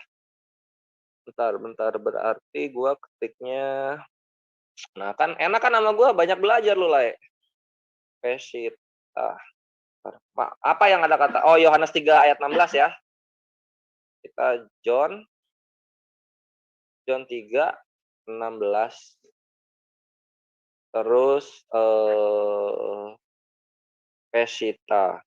Bentar. Berarti gua ketiknya. Nah, kan enak kan sama gua, banyak belajar lu lah. Pesita. Apa yang ada kata? Oh, Yohanes 3 ayat 16 ya. Kita John 3 16. Terus Pesita.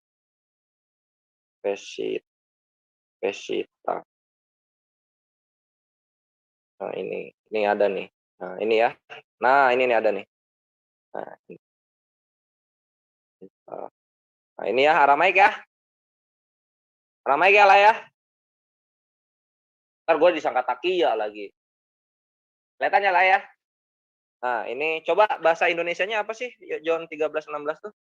Nah, ini ada nih. Nah, ini ya. Nah, ini ada nih. Nah, ini ya Aramaik ya. Aramaik ya lah ya. Ntar gue disangka takia lagi. Kelihatannya lah ya. Nah, ini coba bahasa Indonesianya apa sih? John 13:16 tuh.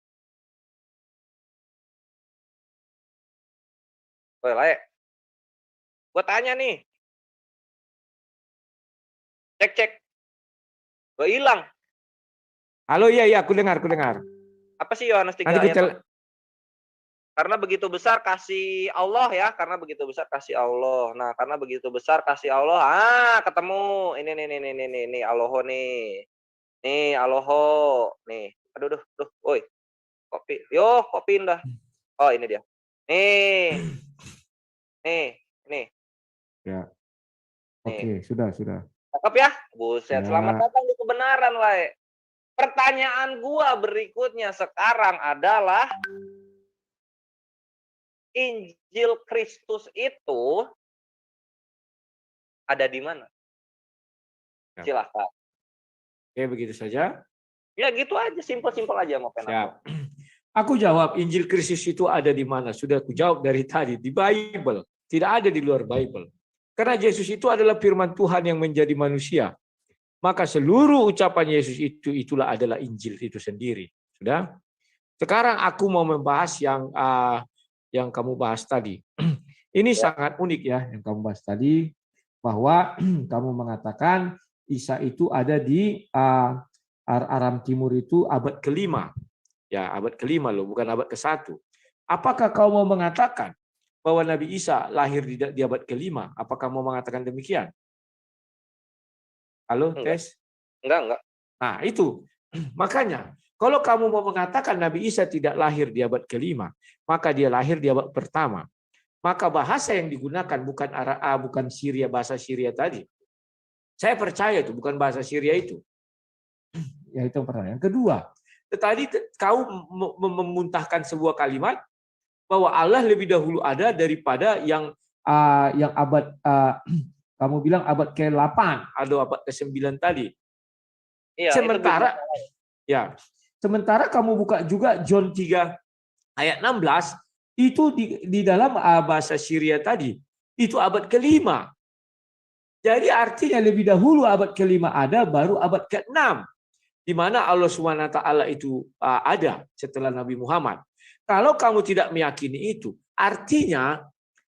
Oh, lah ya. Gue tanya nih. Cek. Gue hilang. Halo, iya, aku dengar. Apa sih Yohanes 3 Nanti ayat Karena begitu besar kasih Allah ya, karena begitu besar kasih Allah. Nah, karena begitu besar kasih Allah, ketemu. Ini nih, Aloho nih. Nih, Aloho. Nih. Aduh, woi, kopi. Yo, kopi dah. Oh, ini dia. Nih. Nih. Ya. Nih. Oke, sudah. Cakep ya? Buset, Ya. selamat datang di kebenaran, Lai. Pertanyaan gua berikutnya sekarang adalah Injil Kristus itu ada di mana? Ya. Silahkan. Oke, begitu saja. Ya gitu aja, simpel-simpel aja mau Ya. Aku jawab, Injil Kristus itu ada di mana? Sudah aku jawab dari tadi, di Bible. Tidak ada di luar Bible. Karena Yesus itu adalah firman Tuhan yang menjadi manusia. Maka seluruh ucapan Yesus itulah adalah Injil itu sendiri. Sudah? Sekarang aku mau membahas yang kamu bahas tadi. Ini sangat unik ya yang kamu bahas tadi, bahwa kamu mengatakan Isa itu ada di Aram Timur itu abad ke-5. Ya, abad ke-5 loh, bukan abad ke-1. Apakah kau mau mengatakan bahwa Nabi Isa lahir di abad ke-5? Apakah mau mengatakan demikian? Halo, tes? Enggak. Nah, itu. Makanya, kalau kamu mau mengatakan Nabi Isa tidak lahir di abad ke-5, maka dia lahir di abad pertama. Maka bahasa yang digunakan bukan Syria, bahasa Syria tadi. Saya percaya itu bukan bahasa Syria itu. Ya, itu pertanyaan. Kedua, tadi kau memuntahkan sebuah kalimat bahwa Allah lebih dahulu ada daripada yang abad kamu bilang abad ke-8 atau abad ke-9 tadi. Iya, sementara kamu buka juga John 3 ayat 16 itu di dalam bahasa Syria tadi itu abad ke-5. Jadi artinya lebih dahulu abad ke-5 ada, baru abad ke-6 di mana Allah SWT itu ada setelah Nabi Muhammad. Kalau kamu tidak meyakini itu, artinya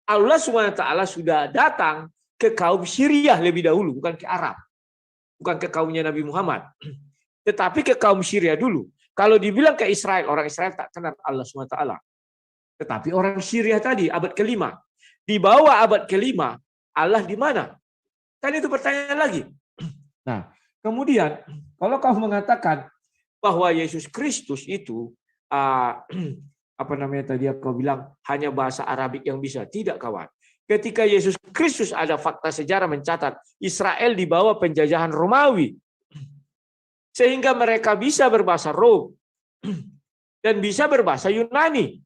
Allah SWT sudah datang ke kaum Syria lebih dahulu, bukan ke Arab. Bukan ke kaumnya Nabi Muhammad. Tetapi ke kaum Syria dulu. Kalau dibilang ke Israel, orang Israel tak kenal Allah SWT. Tetapi orang Syria tadi, abad ke-5. Di bawah abad ke-5, Allah di mana? Kan itu pertanyaan lagi. Nah, kemudian, kalau kau mengatakan bahwa Yesus Kristus itu, apa namanya tadi kau bilang, hanya bahasa Arabik yang bisa. Tidak, kawan. Ketika Yesus Kristus ada fakta sejarah mencatat Israel di bawah penjajahan Romawi. Sehingga mereka bisa berbahasa Rom dan bisa berbahasa Yunani.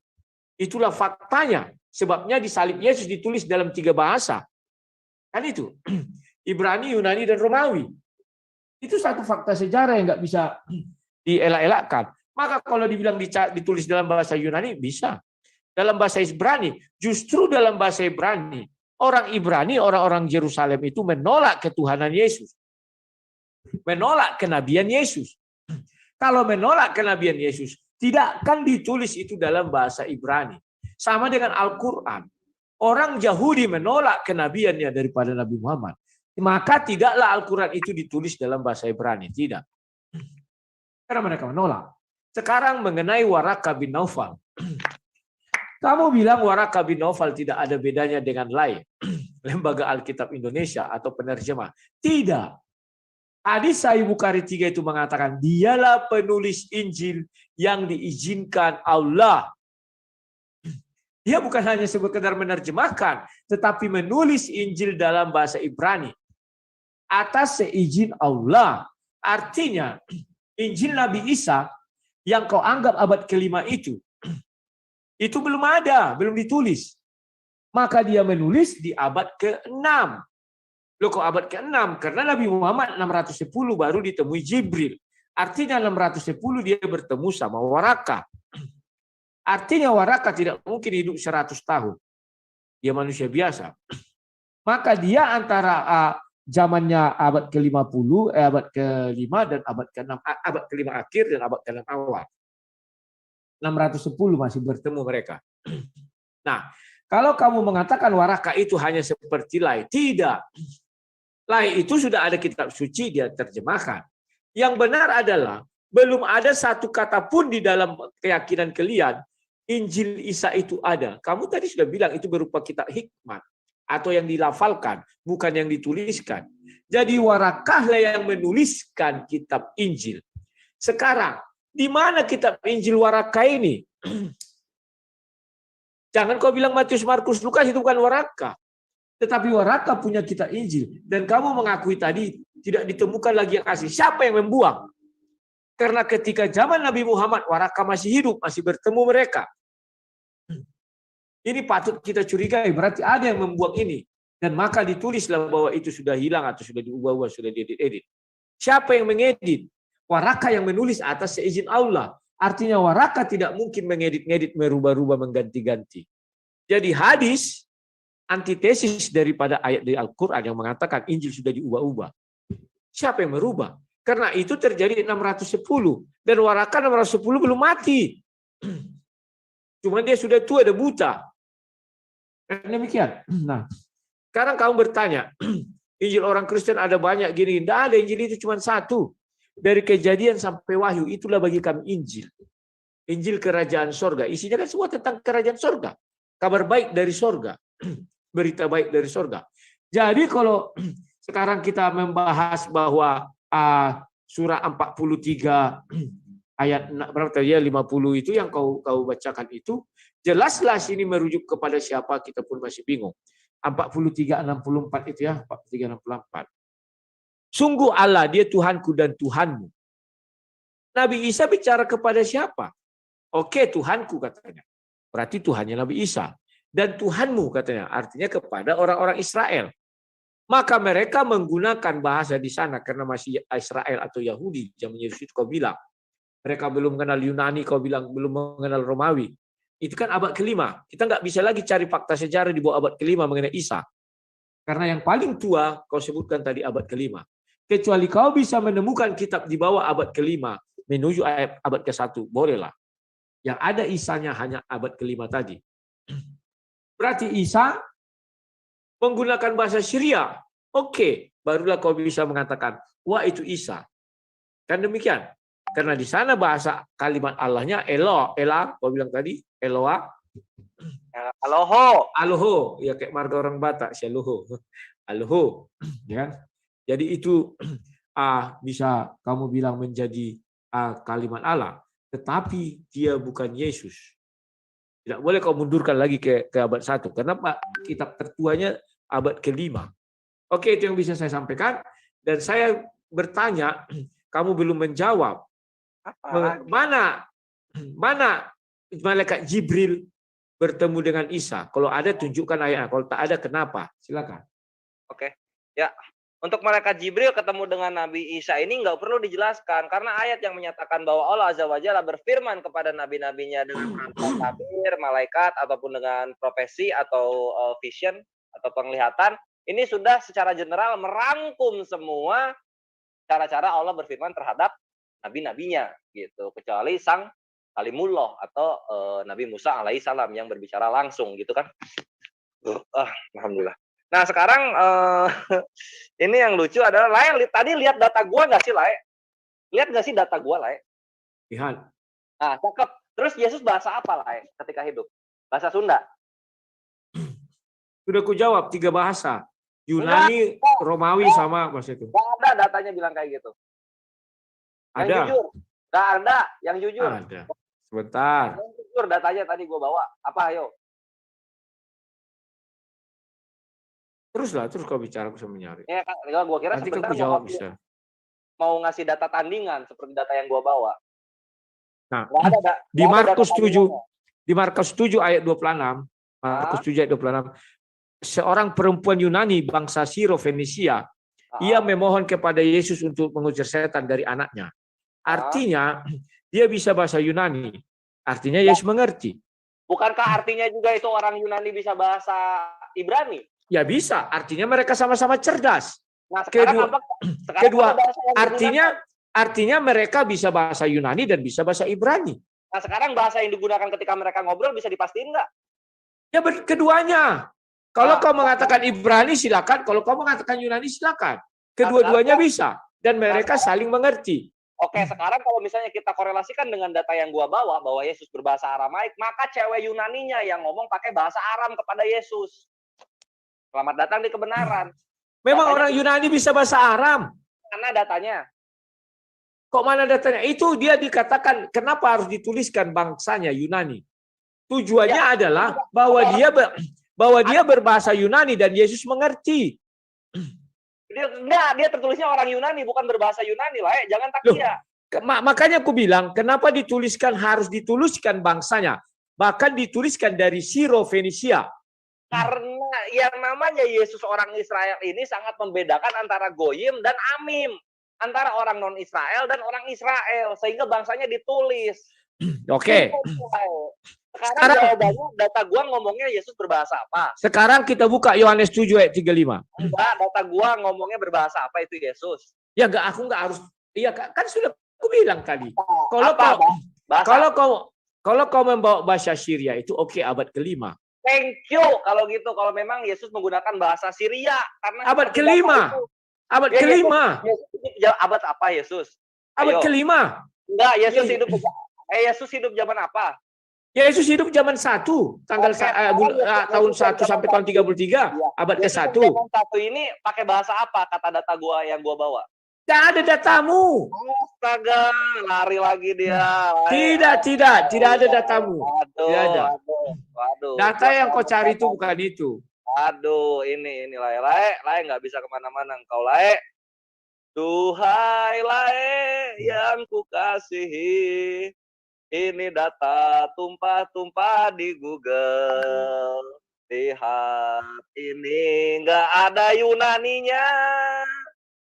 Itulah faktanya. Sebabnya di salib Yesus ditulis dalam 3 bahasa. Kan itu. Ibrani, Yunani, dan Romawi. Itu satu fakta sejarah yang nggak bisa dielak-elakkan. Maka kalau dibilang ditulis dalam bahasa Yunani, bisa. Dalam bahasa Ibrani, justru dalam bahasa Ibrani, orang Ibrani, orang-orang Yerusalem itu menolak ketuhanan Yesus. Menolak kenabian Yesus. Kalau menolak kenabian Yesus, tidak akan ditulis itu dalam bahasa Ibrani. Sama dengan Al-Quran. Orang Yahudi menolak kenabiannya daripada Nabi Muhammad. Maka tidaklah Al-Quran itu ditulis dalam bahasa Ibrani. Tidak. Karena mereka menolak. Sekarang mengenai Waraka bin Naufal. Kamu bilang Waraka bin Naufal tidak ada bedanya dengan lain. Lembaga Alkitab Indonesia atau penerjemah. Tidak. Hadis Sahih Bukhari 3 itu mengatakan, dialah penulis Injil yang diizinkan Allah. Dia bukan hanya sekedar menerjemahkan, tetapi menulis Injil dalam bahasa Ibrani. Atas seizin Allah. Artinya, Injil Nabi Isa yang kau anggap abad ke-5 itu belum ada, belum ditulis. Maka dia menulis di abad ke-6. Loh, kok abad ke-6? Karena Nabi Muhammad 610 baru ditemui Jibril. Artinya 610 dia bertemu sama Waraka. Artinya Waraka tidak mungkin hidup 100 tahun. Dia manusia biasa. Maka dia antara zamannya abad ke-50, abad ke-5 dan abad ke-6, abad ke-5 akhir dan abad ke-6 awal. 610 masih bertemu mereka. Nah, kalau kamu mengatakan Waraka itu hanya seperti Lai, tidak. Lai itu sudah ada kitab suci, dia terjemahkan. Yang benar adalah belum ada satu kata pun di dalam keyakinan kalian Injil Isa itu ada. Kamu tadi sudah bilang itu berupa kitab hikmat atau yang dilafalkan, bukan yang dituliskan. Jadi Warakahlah yang menuliskan kitab Injil. Sekarang, di mana kitab Injil Warakah ini? Jangan kau bilang Matius, Markus, Lukas itu bukan Warakah. Tetapi Warakah punya kitab Injil. Dan kamu mengakui tadi tidak ditemukan lagi yang asli. Siapa yang membuang? Karena ketika zaman Nabi Muhammad, Warakah masih hidup, masih bertemu mereka. Ini patut kita curigai, berarti ada yang membuang ini. Dan maka ditulislah bahwa itu sudah hilang atau sudah diubah-ubah, sudah diedit-edit. Siapa yang mengedit? Warakah yang menulis atas seizin Allah. Artinya Warakah tidak mungkin mengedit-edit, merubah-rubah, mengganti-ganti. Jadi hadis, antitesis daripada ayat dari Al-Quran yang mengatakan Injil sudah diubah-ubah. Siapa yang merubah? Karena itu terjadi 610. Dan Warakah 610 belum mati. Cuma dia sudah tua, dan buta. Demikian. Nah, sekarang kamu bertanya, Injil orang Kristen ada banyak gini. Tidak ada, Injil itu cuma satu. Dari Kejadian sampai Wahyu, itulah bagi kami Injil. Injil kerajaan sorga. Isinya kan semua tentang kerajaan sorga. Kabar baik dari sorga. Berita baik dari sorga. Jadi kalau sekarang kita membahas bahwa surah 43 ayat berapa tadi ya, 50 itu yang kau bacakan itu, jelaslah sini merujuk kepada siapa, kita pun masih bingung. 43-64 itu ya, 43-64. Sungguh Allah, dia Tuhanku dan Tuhanmu. Nabi Isa bicara kepada siapa? Oke, Tuhanku katanya. Berarti Tuhannya Nabi Isa. Dan Tuhanmu katanya, artinya kepada orang-orang Israel. Maka mereka menggunakan bahasa di sana karena masih Israel atau Yahudi. Zaman Yesus itu kau bilang. Mereka belum mengenal Yunani, kau bilang belum mengenal Romawi. Itu kan abad ke-5. Kita nggak bisa lagi cari fakta sejarah di bawah abad ke-5 mengenai Isa. Karena yang paling tua kau sebutkan tadi abad ke-5. Kecuali kau bisa menemukan kitab di bawah abad ke-5 menuju abad ke-1, bolehlah. Yang ada Isanya hanya abad ke-5 tadi. Berarti Isa menggunakan bahasa Syria. Oke, barulah kau bisa mengatakan, wah itu Isa. Kan demikian. Karena di sana bahasa kalimat Allahnya Eloh, kau bilang tadi, Eloah. Aloho. Aloho, ya kayak marga orang Batak, Syaloho. Aloho. Ya. Jadi itu bisa kamu bilang menjadi kalimat Allah. Tetapi dia bukan Yesus. Tidak boleh kau mundurkan lagi ke abad 1. Karena kitab tertuanya abad ke-5. Oke, itu yang bisa saya sampaikan. Dan saya bertanya, kamu belum menjawab. Mana malaikat Jibril bertemu dengan Isa? Kalau ada, tunjukkan ayat. Kalau tak ada, kenapa? Silakan. Oke, ya. Untuk malaikat Jibril ketemu dengan Nabi Isa ini nggak perlu dijelaskan. Karena ayat yang menyatakan bahwa Allah Azza wa Jalla berfirman kepada nabi-nabinya dengan perantara tabir, malaikat, ataupun dengan profesi atau vision atau penglihatan. Ini sudah secara general merangkum semua cara-cara Allah berfirman terhadap nabi-nabinya gitu, kecuali sang Kalimullah atau Nabi Musa alaihissalam yang berbicara langsung gitu kan. Alhamdulillah. Nah sekarang ini yang lucu adalah Lai, tadi lihat data gua nggak sih Lai? Lihat nggak sih data gua Lai? Lihat. Nah cakep. Terus Yesus bahasa apa Lai ketika hidup? Bahasa Sunda. Sudah ku jawab 3 bahasa. Yunani, Romawi sama bahasa itu. Nggak ada datanya bilang kayak gitu. Yang ada. Jujur. Nggak ada. Yang jujur. Ada. Sebentar. Yang jujur datanya tadi gua bawa. Apa ayo? Terus kau bicara, aku bisa menyari. Ya kan, gua kira nanti kan sebentar aku jawab bisa. Mau ngasih data tandingan seperti data yang gua bawa. Nah, di Markus 7, di Markus 7 ayat 26, Markus 7 ayat 26, seorang perempuan Yunani bangsa Siro Fenisia, ia memohon kepada Yesus untuk mengusir setan dari anaknya. Artinya dia bisa bahasa Yunani. Artinya Yesus mengerti. Bukankah artinya juga itu orang Yunani bisa bahasa Ibrani? Ya bisa, artinya mereka sama-sama cerdas. Nah, sekarang kedua artinya mereka bisa bahasa Yunani dan bisa bahasa Ibrani. Nah, sekarang bahasa yang digunakan ketika mereka ngobrol bisa dipastiin nggak? Ya keduanya. Kalau kau mengatakan Ibrani silakan, kalau kau mengatakan Yunani silakan. Kedua-duanya bisa dan mereka saling mengerti. Oke, sekarang kalau misalnya kita korelasikan dengan data yang gua bawa, bahwa Yesus berbahasa Aramaik, maka cewek Yunaninya yang ngomong pakai bahasa Aram kepada Yesus. Selamat datang di kebenaran. Memang Datanya orang Yunani bisa bahasa Aram. mana datanya? Kok mana datanya? Itu dia dikatakan kenapa harus dituliskan bangsanya Yunani. Tujuannya adalah bahwa dia berbahasa Yunani dan Yesus mengerti. Dia tertulisnya orang Yunani, bukan berbahasa Yunani lah. Jangan takia. Makanya aku bilang, kenapa harus dituliskan bangsanya? Bahkan dituliskan dari Siro-Fenisia. Karena yang namanya Yesus orang Israel ini sangat membedakan antara Goyim dan Amim. Antara orang non-Israel dan orang Israel. Sehingga bangsanya ditulis. Oke. Sekarang jawabannya, data gua ngomongnya Yesus berbahasa apa? Sekarang kita buka Yohanes 7 ayat 35. Enggak, data gua ngomongnya berbahasa apa itu Yesus? Ya aku enggak harus. Iya kan sudah aku bilang tadi. Kalau kau membawa bahasa Syria itu oke, abad kelima. Thank you kalau gitu. Kalau memang Yesus menggunakan bahasa Syria karena abad kelima. Abad kelima. Abad apa Yesus? Abad kelima. Enggak, Yesus hidup zaman apa? Yesus hidup zaman 1, tahun 1 sampai tahun 33, abad ke-1. Zaman 1 ini pakai bahasa apa kata data gua yang gua bawa? Tidak ada datamu. Astaga, lari lagi dia. Tidak ada datamu. Tidak ada. Waduh. Data yang kau cari itu bukan itu. Aduh, ini Lae nggak bisa kemana-mana engkau Lae. Duhai Lae yang kukasihi, ini data tumpah-tumpah di Google. Lihat, ini nggak ada Yunaninya.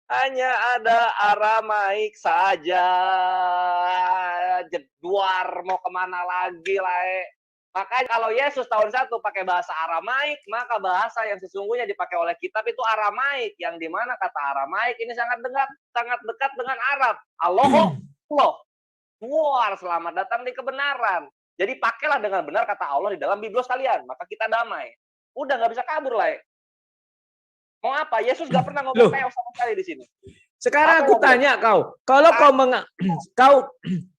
Hanya ada Aramaik saja. Jedwar mau kemana lagi, Lae. Makanya kalau Yesus tahun 1 pakai bahasa Aramaik, maka bahasa yang sesungguhnya dipakai oleh kitab itu Aramaik. Yang dimana kata Aramaik ini sangat dekat dengan Arab. Allah. War, selamat datang di kebenaran. Jadi pakailah dengan benar kata Allah di dalam biblos kalian, maka kita damai. Udah nggak bisa kabur lah. Mau apa? Yesus nggak pernah ngomong kayak sama sekali di sini. Sekarang aku tanya kau, kalau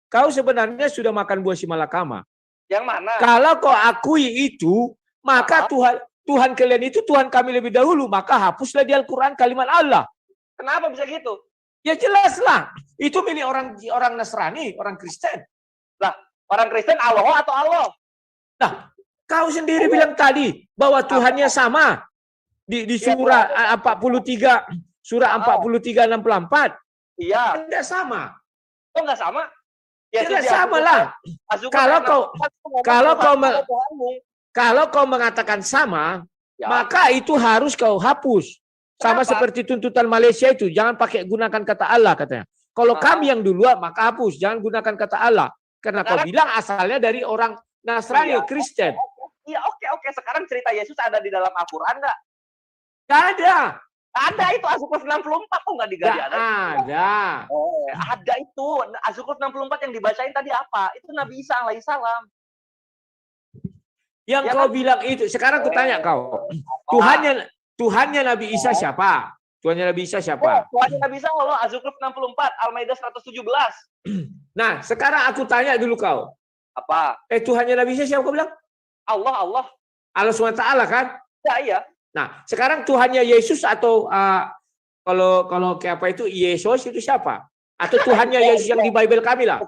kau sebenarnya sudah makan buah simalakama. Yang mana? Kalau kau akui itu, maka Tuhan kalian itu Tuhan kami lebih dahulu, maka hapuslah di Al-Quran kalimat Allah. Kenapa bisa gitu? Ya jelaslah, itu milik orang Nasrani, orang Kristen. Lah, orang Kristen Allah atau Allah? Nah, kau sendiri bilang tadi bahwa Tuhannya sama di surah 43, surah 43 64. Iya. Tidak sama. Kok nggak sama? Ya, tidak sama lah. Kalau kau mengatakan sama, ya, maka itu harus kau hapus. Sama seperti tuntutan Malaysia itu, jangan gunakan kata Allah katanya. Kalau kami yang duluan, maka hapus, jangan gunakan kata Allah. Karena kau bilang asalnya dari orang Nasrani, Kristen. Iya, oke. Sekarang cerita Yesus ada di dalam Al-Quran nggak? Nggak ada. Ada itu Azukuf 64 kok nggak digali? Ada. Ada itu Azukuf 64 yang dibacain tadi apa? Itu Nabi Isa alaihissalam. Yang kau bilang itu. Sekarang aku tanya kau. Tuhannya Nabi Isa siapa? Tuhannya Nabi Isa siapa? Tuhannya Nabi Isa Allah, Azukuf 64, Al-Maidah 117. Nah, sekarang aku tanya dulu kau. Apa? Tuhannya Nabi Isa siapa kau bilang? Allah. Allah SWT kan? Iya. Nah, sekarang Tuhannya Yesus atau kalau kayak apa itu Yesus itu siapa? Atau Tuhannya Yesus yang di Bible kami lah?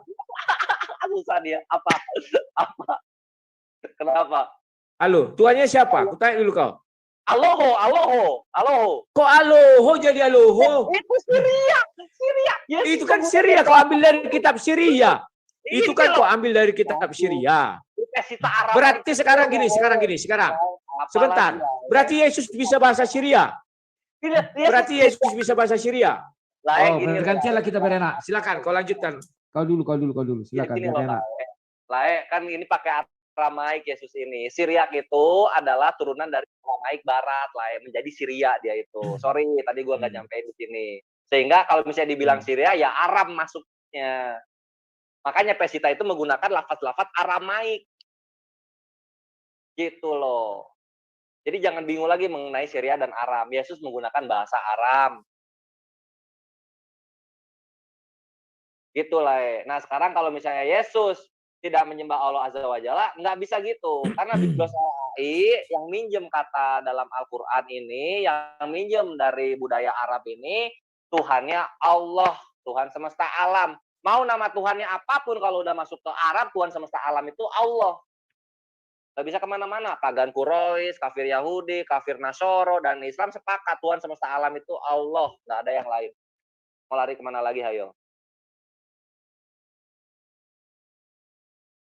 Susah dia. Apa? Kenapa? Halo, Tuhannya siapa? Aku tanya dulu kau. Aloho. Kok aloho jadi aloho? Itu Syria. Itu kan Syria, kau ambil dari kitab Syria. Itu kan kau ambil dari kitab Syria. Berarti sekarang gini. Sebentar. Berarti Yesus bisa bahasa Syria. Berarti Yesus bisa bahasa Syria. Gantianlah kita berenak. Silakan, kau lanjutkan. Kau dulu. Silakan. Lae kan ini pakai Aramaik Yesus ini. Syriak itu adalah turunan dari Aramaik Barat, Lae menjadi Syria dia itu. Sorry, tadi gua nggak nyampein di sini. Sehingga kalau misalnya dibilang Syria, ya Aram masuknya. Makanya Pesita itu menggunakan lafaz-lafaz Aramaik. Gitu loh. Jadi jangan bingung lagi mengenai Syria dan Aram. Yesus menggunakan bahasa Aram. Gitulah. Nah, sekarang kalau misalnya Yesus tidak menyembah Allah Azza wa Jalla, nggak bisa gitu. Karena Biblosai yang minjem kata dalam Al-Quran ini, yang minjem dari budaya Arab ini, Tuhannya Allah, Tuhan semesta alam. Mau nama Tuhannya apapun, kalau udah masuk ke Arab, Tuhan semesta alam itu Allah. Nggak bisa kemana-mana. Pagan Quraisy, kafir Yahudi, kafir Nasoro, dan Islam sepakat Tuhan semesta alam itu Allah. Nggak ada yang lain. Mau lari kemana lagi, hayo?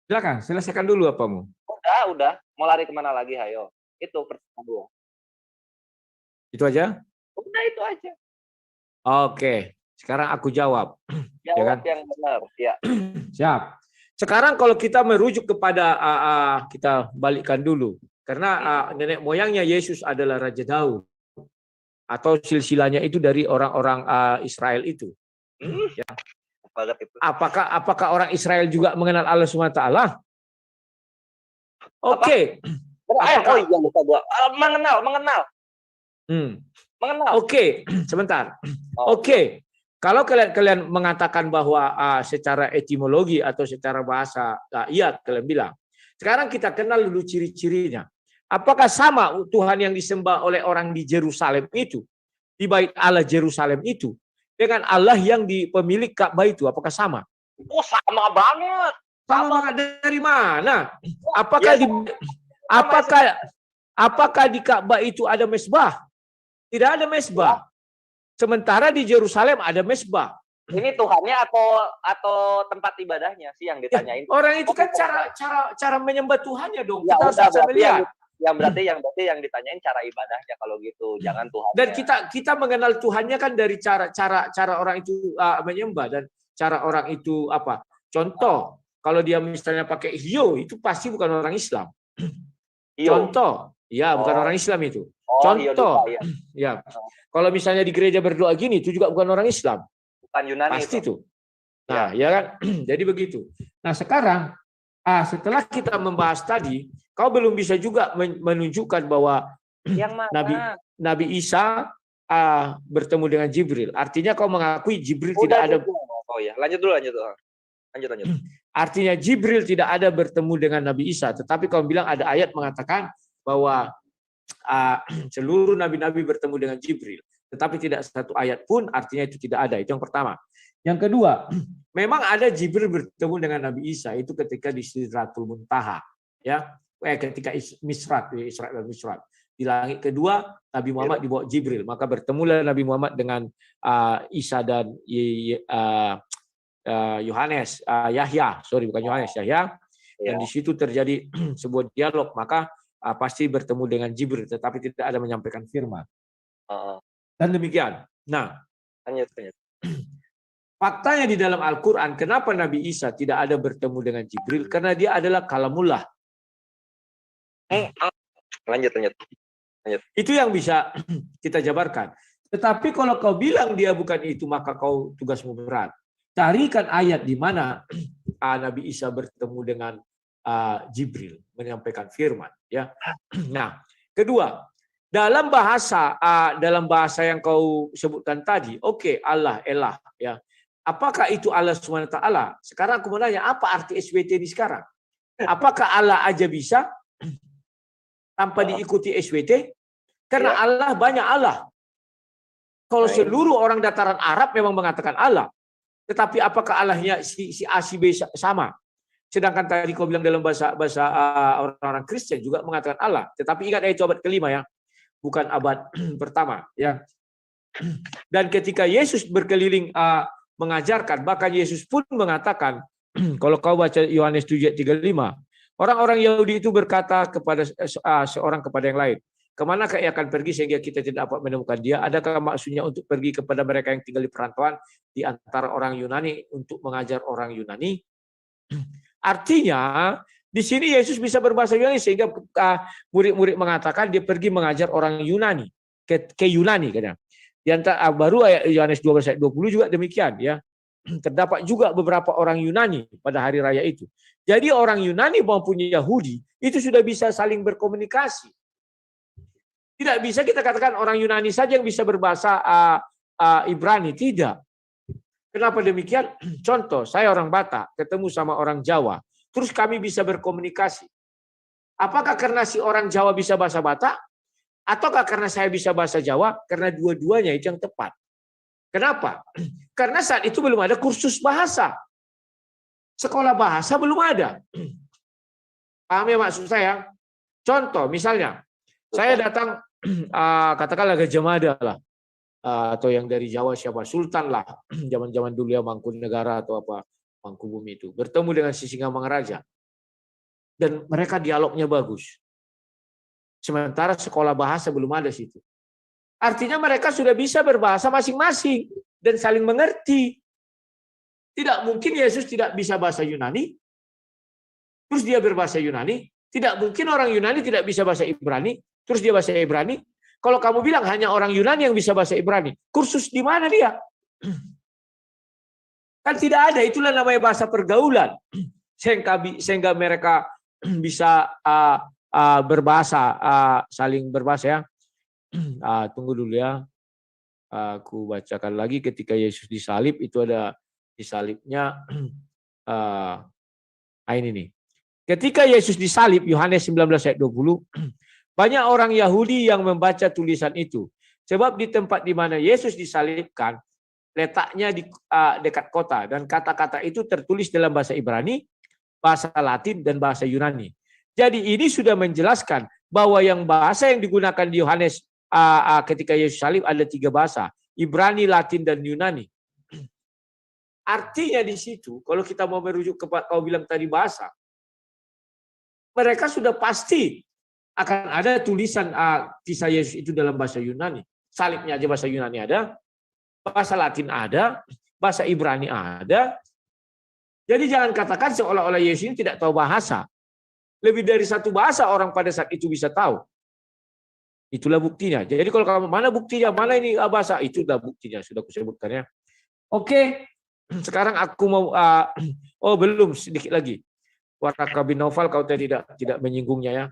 Silakan, selesaikan dulu apamu. Udah. Mau lari kemana lagi, hayo? Itu pertanyaan dua. Itu aja? Udah, itu aja. Oke, sekarang aku jawab. Jawab Ya kan? yang benar. Ya. Siap. Sekarang kalau kita merujuk kepada kita balikkan dulu, karena nenek moyangnya Yesus adalah Raja Daud, atau silsilahnya itu dari orang-orang Israel itu. Ya. Apakah orang Israel juga mengenal Allah SWT? Oke. Oh iya, lupa gua. Mengenal. Mengenal. Oke, sebentar. Oke. Kalau kalian mengatakan bahwa secara etimologi atau secara bahasa, iya kalian bilang. Sekarang kita kenal dulu ciri-cirinya. Apakah sama Tuhan yang disembah oleh orang di Yerusalem itu, di Bait Allah Yerusalem itu, dengan Allah yang di pemilik Ka'bah itu, apakah sama? Oh, sama banget. Sama banget dari mana? Apakah di Ka'bah itu ada mesbah? Tidak ada mesbah. Sementara di Yerusalem ada mesbah. Ini Tuhannya atau tempat ibadahnya sih yang ditanyain. Orang itu kan cara menyembah Tuhannya dong. Ya, kita harus melihat. Berarti yang ditanyain cara ibadahnya kalau gitu, jangan Tuhannya. Dan kita mengenal Tuhannya kan dari cara orang itu menyembah, dan cara orang itu apa? Contoh, kalau dia misalnya pakai hiyo, itu pasti bukan orang Islam. Contoh, ya bukan orang Islam itu. Contoh, ya. Kalau misalnya di gereja berdoa gini, itu juga bukan orang Islam. Bukan Yunani pasti itu. Nah, ya kan? Jadi begitu. Nah, sekarang setelah kita membahas tadi, kau belum bisa juga menunjukkan bahwa Nabi Isa bertemu dengan Jibril. Artinya kau mengakui Jibril tidak ada. Oh ya, lanjut dulu. Artinya Jibril tidak ada bertemu dengan Nabi Isa, tetapi kau bilang ada ayat mengatakan bahwa seluruh nabi-nabi bertemu dengan Jibril, tetapi tidak satu ayat pun artinya itu tidak ada. Itu yang pertama. Yang kedua, memang ada Jibril bertemu dengan Nabi Isa itu ketika di Sidratul Muntaha, ya, ketika Misrat, Isra dan Misrat. Di langit kedua, Nabi Muhammad dibawa Jibril, maka bertemulah Nabi Muhammad dengan Isa dan Yohanes, Yahya, bukan Yohanes, Yahya, dan di situ terjadi sebuah dialog, maka pasti bertemu dengan Jibril, tetapi tidak ada menyampaikan firman. Dan demikian. Nah, faktanya di dalam Al-Quran, kenapa Nabi Isa tidak ada bertemu dengan Jibril? Karena dia adalah kalamullah. Lanjut. Itu yang bisa kita jabarkan. Tetapi kalau kau bilang dia bukan itu, maka kau tugasmu berat. Carikan ayat di mana Nabi Isa bertemu dengan Jibril menyampaikan firman. Ya. Nah, kedua, dalam bahasa yang kau sebutkan tadi, oke, Allah elah, ya. Apakah itu Allah SWT? Sekarang aku mau nanya, apa arti SWT ini sekarang? Apakah Allah aja bisa tanpa diikuti SWT? Karena Allah banyak Allah. Kalau seluruh orang dataran Arab memang mengatakan Allah, tetapi apakah Allahnya si A si B sama? Sedangkan tadi kau bilang dalam bahasa orang-orang Kristen juga mengatakan Allah. Tetapi ingat itu abad kelima ya, bukan abad pertama ya. Dan ketika Yesus berkeliling mengajarkan, bahkan Yesus pun mengatakan, kalau kau baca Yohanes 7:35, orang-orang Yahudi itu berkata kepada seorang kepada yang lain, kemanakah ia akan pergi sehingga kita tidak dapat menemukan dia? Adakah maksudnya untuk pergi kepada mereka yang tinggal di perantauan di antara orang Yunani untuk mengajar orang Yunani? Artinya di sini Yesus bisa berbahasa Yunani sehingga murid-murid mengatakan dia pergi mengajar orang Yunani ke Yunani kadang. Di antara baru ayat Yohanes 12:20 juga demikian ya. Terdapat juga beberapa orang Yunani pada hari raya itu. Jadi orang Yunani maupun Yahudi itu sudah bisa saling berkomunikasi. Tidak bisa kita katakan orang Yunani saja yang bisa berbahasa Ibrani, tidak. Kenapa demikian? Contoh, saya orang Batak ketemu sama orang Jawa, terus kami bisa berkomunikasi. Apakah karena si orang Jawa bisa bahasa Batak, ataukah karena saya bisa bahasa Jawa? Karena dua-duanya itu yang tepat. Kenapa? Karena saat itu belum ada kursus bahasa. Sekolah bahasa belum ada. Paham ya maksud saya? Contoh, misalnya, saya datang, katakanlah Gajah Mada lah, atau yang dari Jawa siapa, Sultan lah, zaman-zaman dulu ya, Mangkunegara atau apa, Mangkubumi itu, bertemu dengan Sisingamangaraja. Dan mereka dialognya bagus. Sementara sekolah bahasa belum ada situ. Artinya mereka sudah bisa berbahasa masing-masing dan saling mengerti. Tidak mungkin Yesus tidak bisa bahasa Yunani, terus dia berbahasa Yunani. Tidak mungkin orang Yunani tidak bisa bahasa Ibrani, terus dia bahasa Ibrani. Kalau kamu bilang hanya orang Yunani yang bisa bahasa Ibrani, kursus di mana dia? Kan tidak ada, itulah namanya bahasa pergaulan. Sehingga mereka bisa berbahasa, saling berbahasa ya. Tunggu dulu ya. Aku bacakan lagi ketika Yesus disalib, itu ada disalibnya. Ini nih. Ketika Yesus disalib, Yohanes 19 ayat 20, banyak orang Yahudi yang membaca tulisan itu. Sebab di tempat di mana Yesus disalibkan, letaknya di dekat kota. Dan kata-kata itu tertulis dalam bahasa Ibrani, bahasa Latin, dan bahasa Yunani. Jadi ini sudah menjelaskan bahwa yang bahasa yang digunakan di Yohanes ketika Yesus salib ada 3 bahasa. Ibrani, Latin, dan Yunani. Artinya di situ, kalau kita mau merujuk ke kau bilang tadi bahasa, mereka sudah pasti akan ada tulisan kisah Yesus itu dalam bahasa Yunani. Salibnya aja bahasa Yunani ada, bahasa Latin ada, bahasa Ibrani ada. Jadi jangan katakan seolah-olah Yesus ini tidak tahu bahasa. Lebih dari 1 bahasa orang pada saat itu bisa tahu. Itulah buktinya. Jadi kalau kamu mana buktinya, mana ini bahasa, itu sudah buktinya, sudah kusebutkan ya. Oke, sekarang aku mau, belum sedikit lagi. Waraka bin Naufal kau tidak menyinggungnya ya,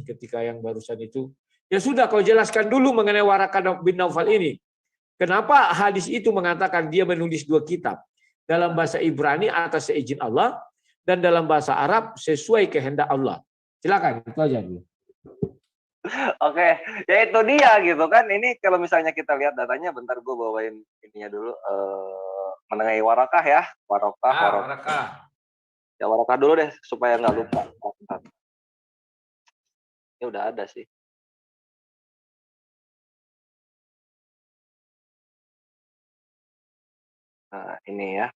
ketika yang barusan itu. Ya sudah, kau jelaskan dulu mengenai Waraka bin Naufal ini. Kenapa hadis itu mengatakan dia menulis 2 kitab? Dalam bahasa Ibrani atas seizin Allah, dan dalam bahasa Arab sesuai kehendak Allah. Silakan, itu aja dulu. Oke, ya itu dia gitu kan. Ini kalau misalnya kita lihat datanya, bentar gue bawain ininya dulu. Mengenai Warakah ya. Warakah. Ya Warakah dulu deh supaya nggak lupa. Ini udah ada sih. Nah ini ya.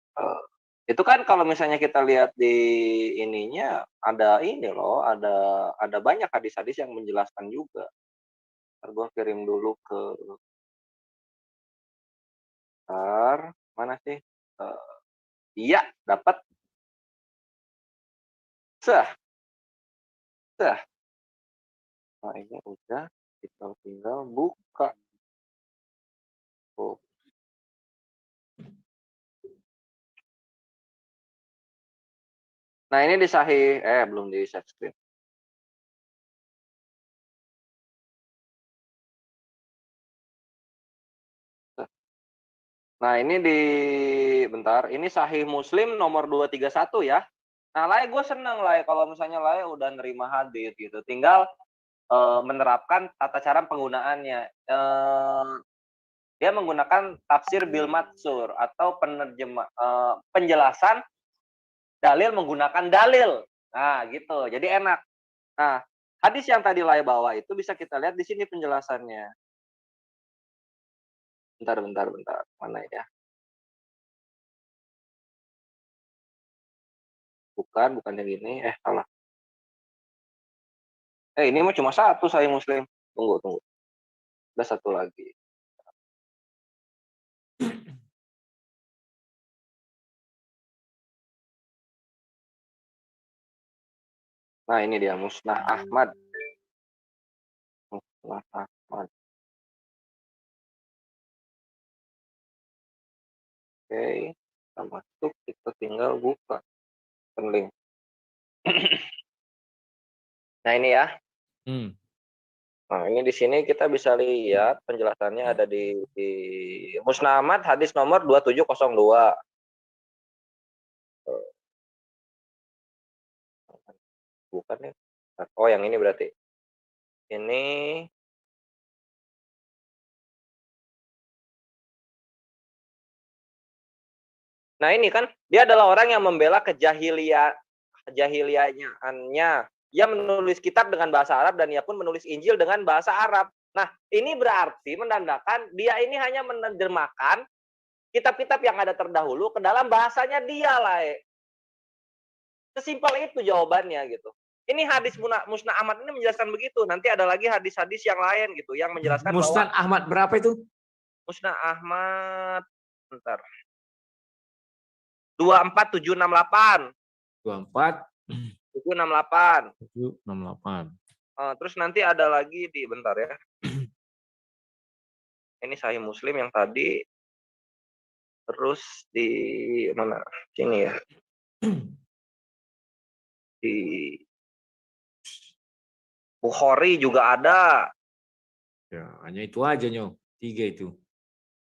Itu kan kalau misalnya kita lihat di ininya ada ini loh, ada banyak hadis-hadis yang menjelaskan juga. Ntar gue kirim dulu ke mana sih? Iya, dapat. Nah ini udah, kita tinggal buka. Oh. Nah ini di Sahih, belum di share screen. Nah ini bentar, ini Sahih Muslim nomor 231 ya. Nah Lai gue seneng Lai, kalau misalnya Lai udah nerima hadis gitu. Tinggal menerapkan tata cara penggunaannya. Dia menggunakan tafsir bil matsur atau penjelasan dalil menggunakan dalil. Nah, gitu. Jadi enak. Nah, hadis yang tadi Lai bawa itu bisa kita lihat di sini penjelasannya. Bentar. Mana ya? Bukan yang ini. Salah. Ini mah cuma 1 Sahih Muslim. Tunggu. Ada 1 lagi. Nah, ini dia Musnad Ahmad. Oke, kita masuk, kita tinggal buka link. Nah, ini ya. Nah, ini di sini kita bisa lihat penjelasannya ada di Musnad Ahmad hadis nomor 2702. Bukan ya. Oh, yang ini berarti. Ini Nah, ini kan dia adalah orang yang membela kejahiliaannya. Ia menulis kitab dengan bahasa Arab dan ia pun menulis Injil dengan bahasa Arab. Nah, ini berarti menandakan dia ini hanya menerjemahkan kitab-kitab yang ada terdahulu ke dalam bahasanya dia lah. Sesimpel itu jawabannya gitu. Ini hadis Musnad Ahmad ini menjelaskan begitu. Nanti ada lagi hadis-hadis yang lain gitu yang menjelaskan Musnad Ahmad berapa itu? Musnad Ahmad bentar. 24768. 24768. Terus nanti ada lagi di bentar ya. Ini Sahih Muslim yang tadi. Terus di mana? Sini ya. Di Bukhari juga ada. Ya, hanya itu aja Nyo. 3 itu.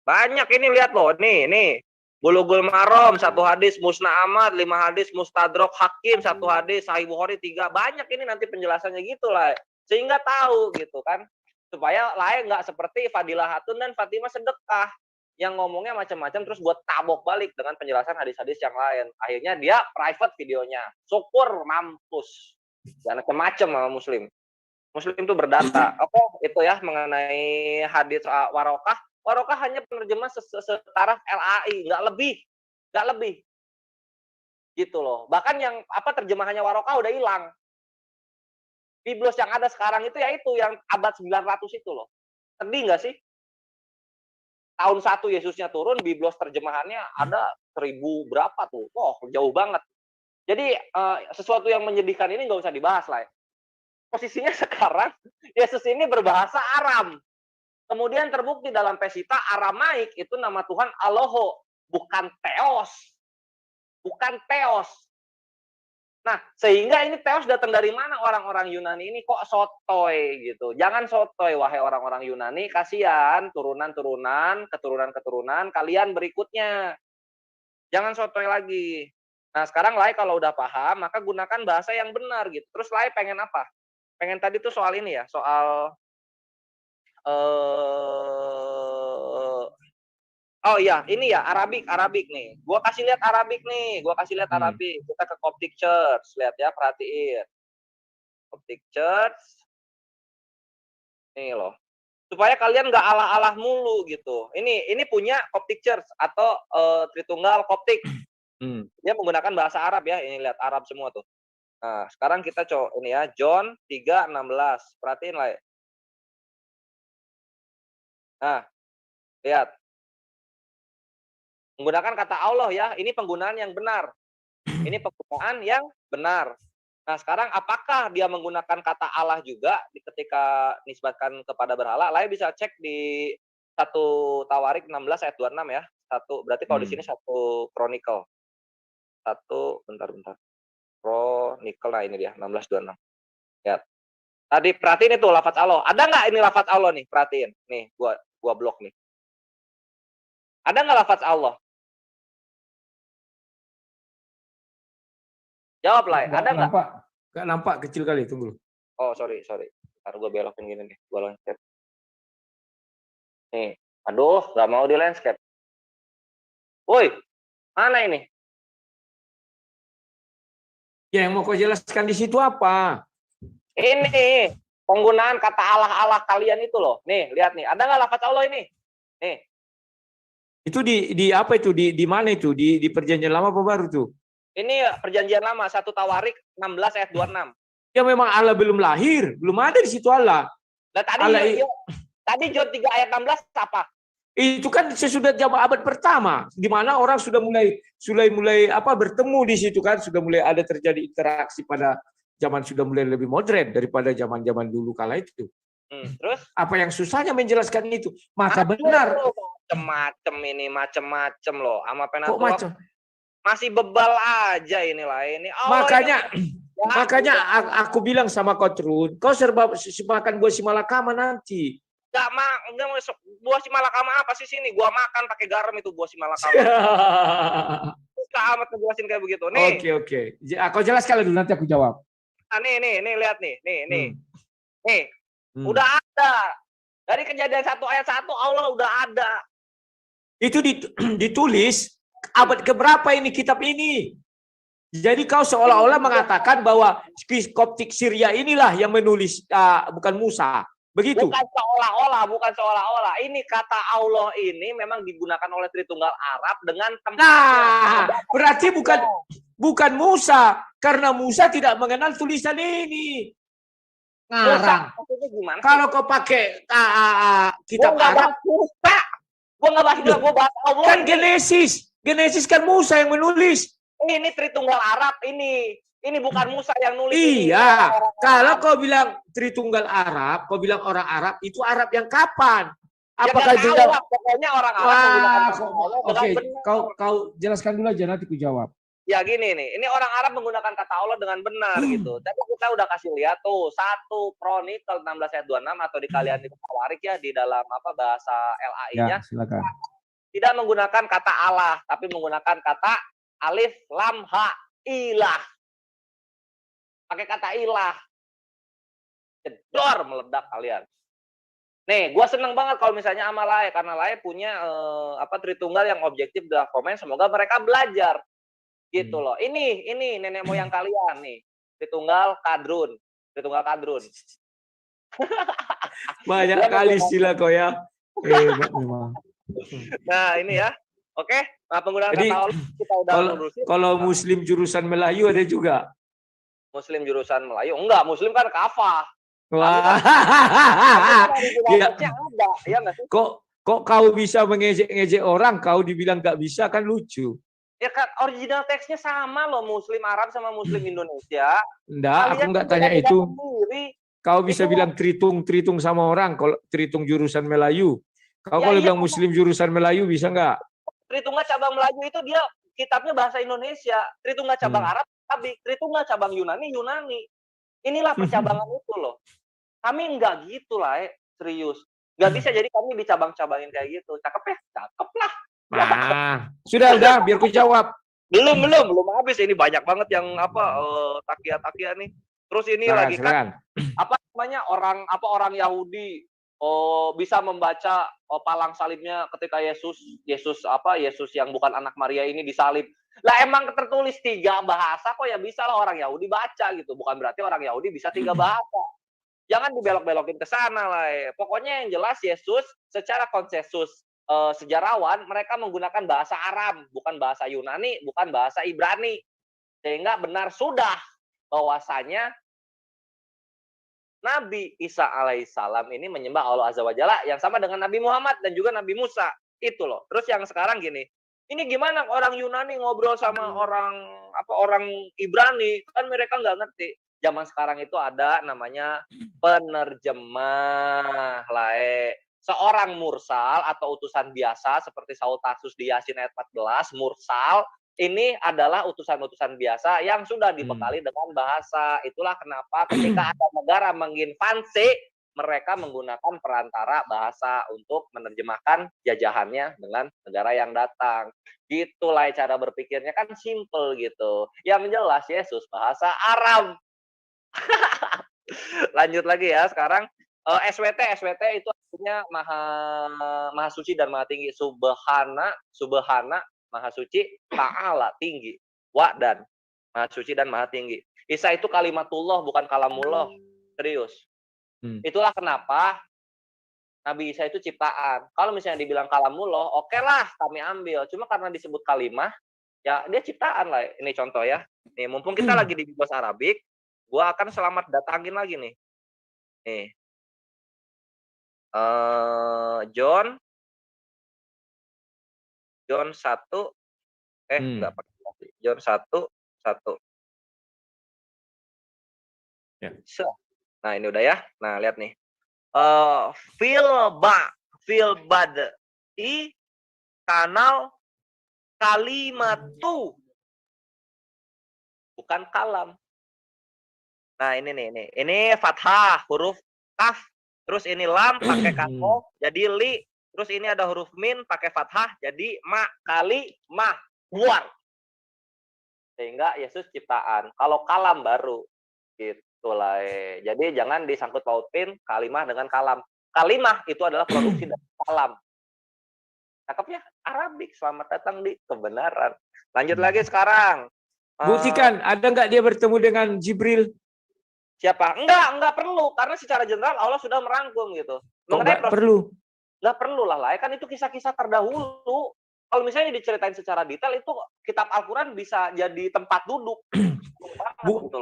Banyak ini lihat loh. Nih. Bulughul Maram 1 hadis, Musnad Ahmad 5 hadis, Mustadrak Hakim 1 hadis, Sahih Bukhari 3. Banyak ini nanti penjelasannya gitu lah. Sehingga tahu gitu kan. Supaya lain nggak seperti Fadilah Hatun dan Fatimah Sedekah yang ngomongnya macam-macam terus buat tabok balik dengan penjelasan hadis-hadis yang lain. Akhirnya dia private videonya. Syukur mampus. Dan macam-macam sama Muslim. Muslim itu berdata. Itu ya mengenai hadis Warokah. Warokah hanya penerjemah setaraf LAI, nggak lebih, gitu loh. Bahkan yang terjemahannya Warokah udah hilang. Biblos yang ada sekarang itu ya itu yang abad 900 itu loh. Sedih nggak sih? Tahun 1 Yesusnya turun, Biblos terjemahannya ada 1000 berapa tuh? Jauh banget. Jadi sesuatu yang menyedihkan ini nggak usah dibahas lah. Posisinya sekarang Yesus ini berbahasa Aram. Kemudian terbukti dalam Pesita Aramaik itu nama Tuhan Aloho, bukan Theos. Nah, sehingga ini Theos datang dari mana orang-orang Yunani ini kok sotoy gitu. Jangan sotoy wahai orang-orang Yunani, kasihan keturunan kalian berikutnya. Jangan sotoy lagi. Nah, sekarang Lai kalau udah paham, maka gunakan bahasa yang benar gitu. Terus Lai pengen apa? Pengen tadi tuh soal ini ya, soal ini ya Arabik nih. Gua kasih lihat Arabik nih. Arabik. Kita ke Coptic Church, lihat ya, perhatiin. Coptic Church. Nih loh. Supaya kalian nggak alah-alah mulu gitu. Ini punya Coptic Church atau Tritunggal Coptic. Dia menggunakan bahasa Arab ya. Ini lihat Arab semua tuh. Nah, sekarang kita coba ini ya, John 3:16. Perhatiin lah ya. Nah, lihat. Menggunakan kata Allah ya, ini penggunaan yang benar. Nah, sekarang apakah dia menggunakan kata Allah juga ketika nisbatkan kepada berhala? Lai bisa cek di 1 Tawarik 16 ayat 26 ya. Berarti kalau di sini 1 Chronicle. Bentar. Chronicle, nah ini dia 16:26. Ya. Tadi perhatiin itu lafaz Allah. Ada nggak ini lafaz Allah nih? Perhatiin. Nih, gua blok nih. Ada nggak lafaz Allah? Jawab lah. Ada nggak? Nggak nampak, kecil kali. Tunggu. Oh, sorry. Ntar gue belokin gini nih. Gue landscape. Nih. Aduh, nggak mau di landscape. Woi, mana ini? Ya, yang mau kau jelaskan di situ apa? Ini penggunaan kata Allah kalian itu loh. Nih, lihat nih. Ada nggak lafaz Allah ini? Nih. Itu di apa itu? Di mana itu? Di Perjanjian Lama apa baru tuh? Ini Perjanjian Lama, 1 Tawarik 16 ayat 26. Ya memang Allah belum lahir, belum ada di situ Allah. Nah, tadi John 3 ayat 16 apa? Itu kan sesudah zaman abad pertama, di mana orang sudah mulai bertemu di situ kan, sudah mulai ada terjadi interaksi pada zaman sudah mulai lebih modern daripada zaman-zaman dulu kala itu. Terus apa yang susahnya menjelaskan itu? Maka benar. Macem-macem loh, sama penatua. Kok macam? Masih bebal aja inilah ini. Makanya aku bilang sama kau Trun, kau serba makan buah simalakama nanti. Enggak buah simalakama apa sih sini? Gua makan pakai garam itu buah simalakama. susah amat ngejelasin kayak begitu. Nih. Oke. Aku jelaskan dulu, nanti aku jawab. Nah, nih, lihat nih. Nih. Udah ada. Dari Kejadian 1 ayat 1 Allah udah ada. Itu ditulis abad keberapa ini kitab ini? Jadi kau seolah-olah mengatakan bahwa Koptik Syria inilah yang menulis, bukan Musa. Begitu. Bukan seolah-olah. Ini kata Allah ini memang digunakan oleh Tritunggal Arab dengan tempat. Nah, berarti bukan Musa, karena Musa tidak mengenal tulisan ini. Ngarang. Gimana? Kalau kau pakai kitab Arab, Gua nggak bahas gue bahas Allah. Kan Genesis kan Musa yang menulis. Ini Tritunggal Arab ini. Ini bukan Musa yang nulis. Iya. Kalau kau bilang Tritunggal Arab, kau bilang orang Arab, itu Arab yang kapan? Apakah juga? Pokoknya orang Arab. Oke. Kau jelaskan dulu aja, nanti ku jawab. Ya gini nih, ini orang Arab menggunakan kata Allah dengan benar gitu. Tapi kita udah kasih lihat tuh 1 Kronikel 16 ayat 26 atau di kalian di Tawarik ya di dalam bahasa LAI-nya. Ya, silakan. Tidak menggunakan kata Allah, tapi menggunakan kata alif lam ha ilah. Pakai kata ilah. Jedor meledak kalian. Nih, gue seneng banget kalau misalnya sama Lae karena Lae punya Tritunggal yang objektif dalam komen. Semoga mereka belajar. Gitu loh. Ini nenek moyang kalian nih. Tritunggal Kadrun. Banyak kali istilah kau ya. Memang. Nah, ini ya. Oke. Nah, penggunaan kata Allah kita udah lurusin. Kalau Muslim jurusan Melayu ada juga. Muslim jurusan Melayu. Enggak, Muslim kan kafah. Wah. Ya, kok kau bisa mengejek-ngejek orang, kau dibilang nggak bisa, kan lucu. Ya kan original teksnya sama loh, Muslim Arab sama Muslim Indonesia. Enggak, aku nggak tanya itu. Kau bisa bilang tritung sama orang, kalau tritung jurusan Melayu. Kau kalau bilang Muslim jurusan Melayu bisa nggak? Tritunggal cabang Melayu itu dia kitabnya bahasa Indonesia. Tritunggal cabang Arab, tapi Tritunggal cabang Yunani. Inilah percabangan itu loh. Kami enggak gitu lah, serius. Nggak bisa jadi kami dicabang-cabangin kayak gitu. Cakep ya? Cakep lah. Nah, sudah, biar ku jawab. Belum habis. Ini banyak banget yang takia nih. Terus ini lagi kan orang Yahudi bisa membaca palang salibnya ketika Yesus yang bukan anak Maria ini disalib. Lah emang tertulis 3 bahasa kok ya bisa lah orang Yahudi baca gitu. Bukan berarti orang Yahudi bisa 3 bahasa. Jangan dibelok-belokin ke sana lah. Pokoknya yang jelas Yesus secara konsensus sejarawan mereka menggunakan bahasa Aram, bukan bahasa Yunani, bukan bahasa Ibrani. Sehingga benar sudah bahwasanya Nabi Isa alaihissalam ini menyembah Allah Azza wa Jalla yang sama dengan Nabi Muhammad dan juga Nabi Musa. Itu loh. Terus yang sekarang gini, ini gimana orang Yunani ngobrol sama orang Ibrani? Kan mereka nggak ngerti. Zaman sekarang itu ada namanya penerjemah lae. Seorang mursal atau utusan biasa seperti Saul Tarsus di Yasin ayat 14, mursal ini adalah utusan-utusan biasa yang sudah dibekali dengan bahasa. Itulah kenapa ketika ada negara menginvasi, mereka menggunakan perantara bahasa untuk menerjemahkan jajahannya dengan negara yang datang. Gitulah cara berpikirnya, kan simple gitu. Yang jelas Yesus bahasa Aram. Lanjut lagi ya sekarang. SWT itu artinya maha suci dan maha tinggi. Subhana maha suci, ta'ala tinggi, wa dan maha suci dan maha tinggi. Isa itu kalimatullah bukan kalamullah. Serius. Itulah kenapa Nabi Isa itu ciptaan. Kalau misalnya dibilang kalamullah, oke lah kami ambil. Cuma karena disebut kalimah, ya dia ciptaan lah. Ini contoh ya. Nih mumpung kita lagi di Biblos Arabik, gua akan selamat datangin lagi nih. Nih. John 1 enggak pakai John 1 ya. Nah ini udah ya. Nah lihat nih, fil bad i kanal kalimatu bukan kalam. Nah ini fathah huruf kaf. Terus ini lam pakai kafo jadi li. Terus ini ada huruf min pakai fathah jadi ma kali mah buar. Sehingga Yesus ciptaan. Kalau kalam baru. Gitu lah. Jadi jangan disangkut pautin kalimah dengan kalam. Kalimah itu adalah produksi dari kalam. Cakepnya Arabik. Selamat datang di kebenaran. Lanjut lagi sekarang. Buktikan, ada nggak dia bertemu dengan Jibril? Siapa? Enggak perlu. Karena secara general Allah sudah merangkum gitu. Mengenai perlu? Nggak perlu lah. Kan itu kisah-kisah terdahulu. Kalau misalnya diceritain secara detail, itu kitab Al-Quran bisa jadi tempat duduk. Gitu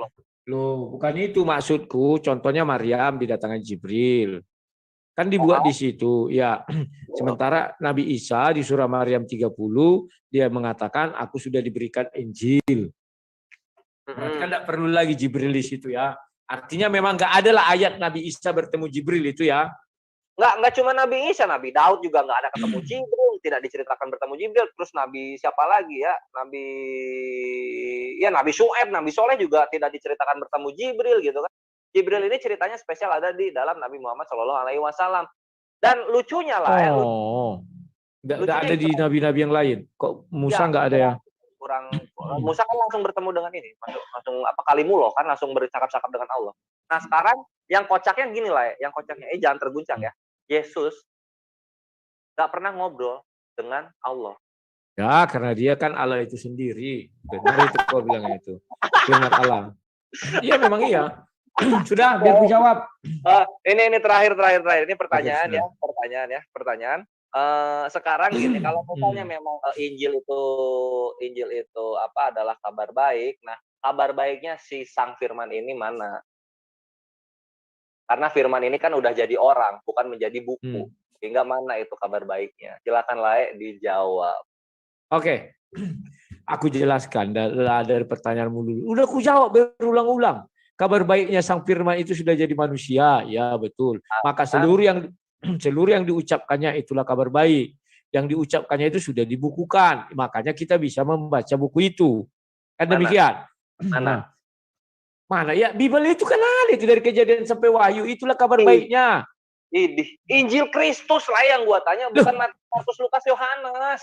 loh, bukan itu maksudku. Contohnya Maryam didatangi Jibril. Kan dibuat di situ. Ya, sementara Nabi Isa di surah Maryam 30, dia mengatakan, aku sudah diberikan Injil. Berarti kan tidak perlu lagi Jibril di situ ya. Artinya memang nggak ada lah ayat Nabi Isa bertemu Jibril itu ya. Nggak cuma Nabi Isa, Nabi Daud juga nggak ada ketemu Jibril, tidak diceritakan bertemu Jibril. Terus Nabi siapa lagi ya? Nabi Syuaib, Nabi Soleh juga tidak diceritakan bertemu Jibril gitu kan. Jibril ini ceritanya spesial ada di dalam Nabi Muhammad SAW. Dan lucunya lah nggak ada di nabi-nabi yang lain. Kok Musa nggak ada ya? Musa kan langsung bertemu dengan ini, langsung kalimullah kan, langsung bercakap-cakap dengan Allah. Nah sekarang yang kocaknya gini lah ya, jangan terguncang ya. Yesus nggak pernah ngobrol dengan Allah. Ya karena dia kan Allah itu sendiri. Benar itu kau bilang itu. Firman Allah. Iya memang iya. Sudah biar aku jawab. Ini terakhir. Ini pertanyaan. Sekarang gini, kalau misalnya memang Injil itu adalah kabar baik. Nah, kabar baiknya si Sang Firman ini mana? Karena Firman ini kan udah jadi orang, bukan menjadi buku. Sehingga mana itu kabar baiknya? Silakan Lae dijawab. Oke. Aku jelaskan dari pertanyaanmu dulu. Udah aku jawab berulang-ulang. Kabar baiknya Sang Firman itu sudah jadi manusia, ya betul. Maka seluruh yang diucapkannya itulah kabar baik. Yang diucapkannya itu sudah dibukukan. Makanya kita bisa membaca buku itu. Kan demikian. Mana ya? Bible itu kan ada itu dari Kejadian sampai Wahyu. Itulah kabar baiknya. Injil Kristus lah yang gua tanya, bukan Markus, Lukas, Yohanes.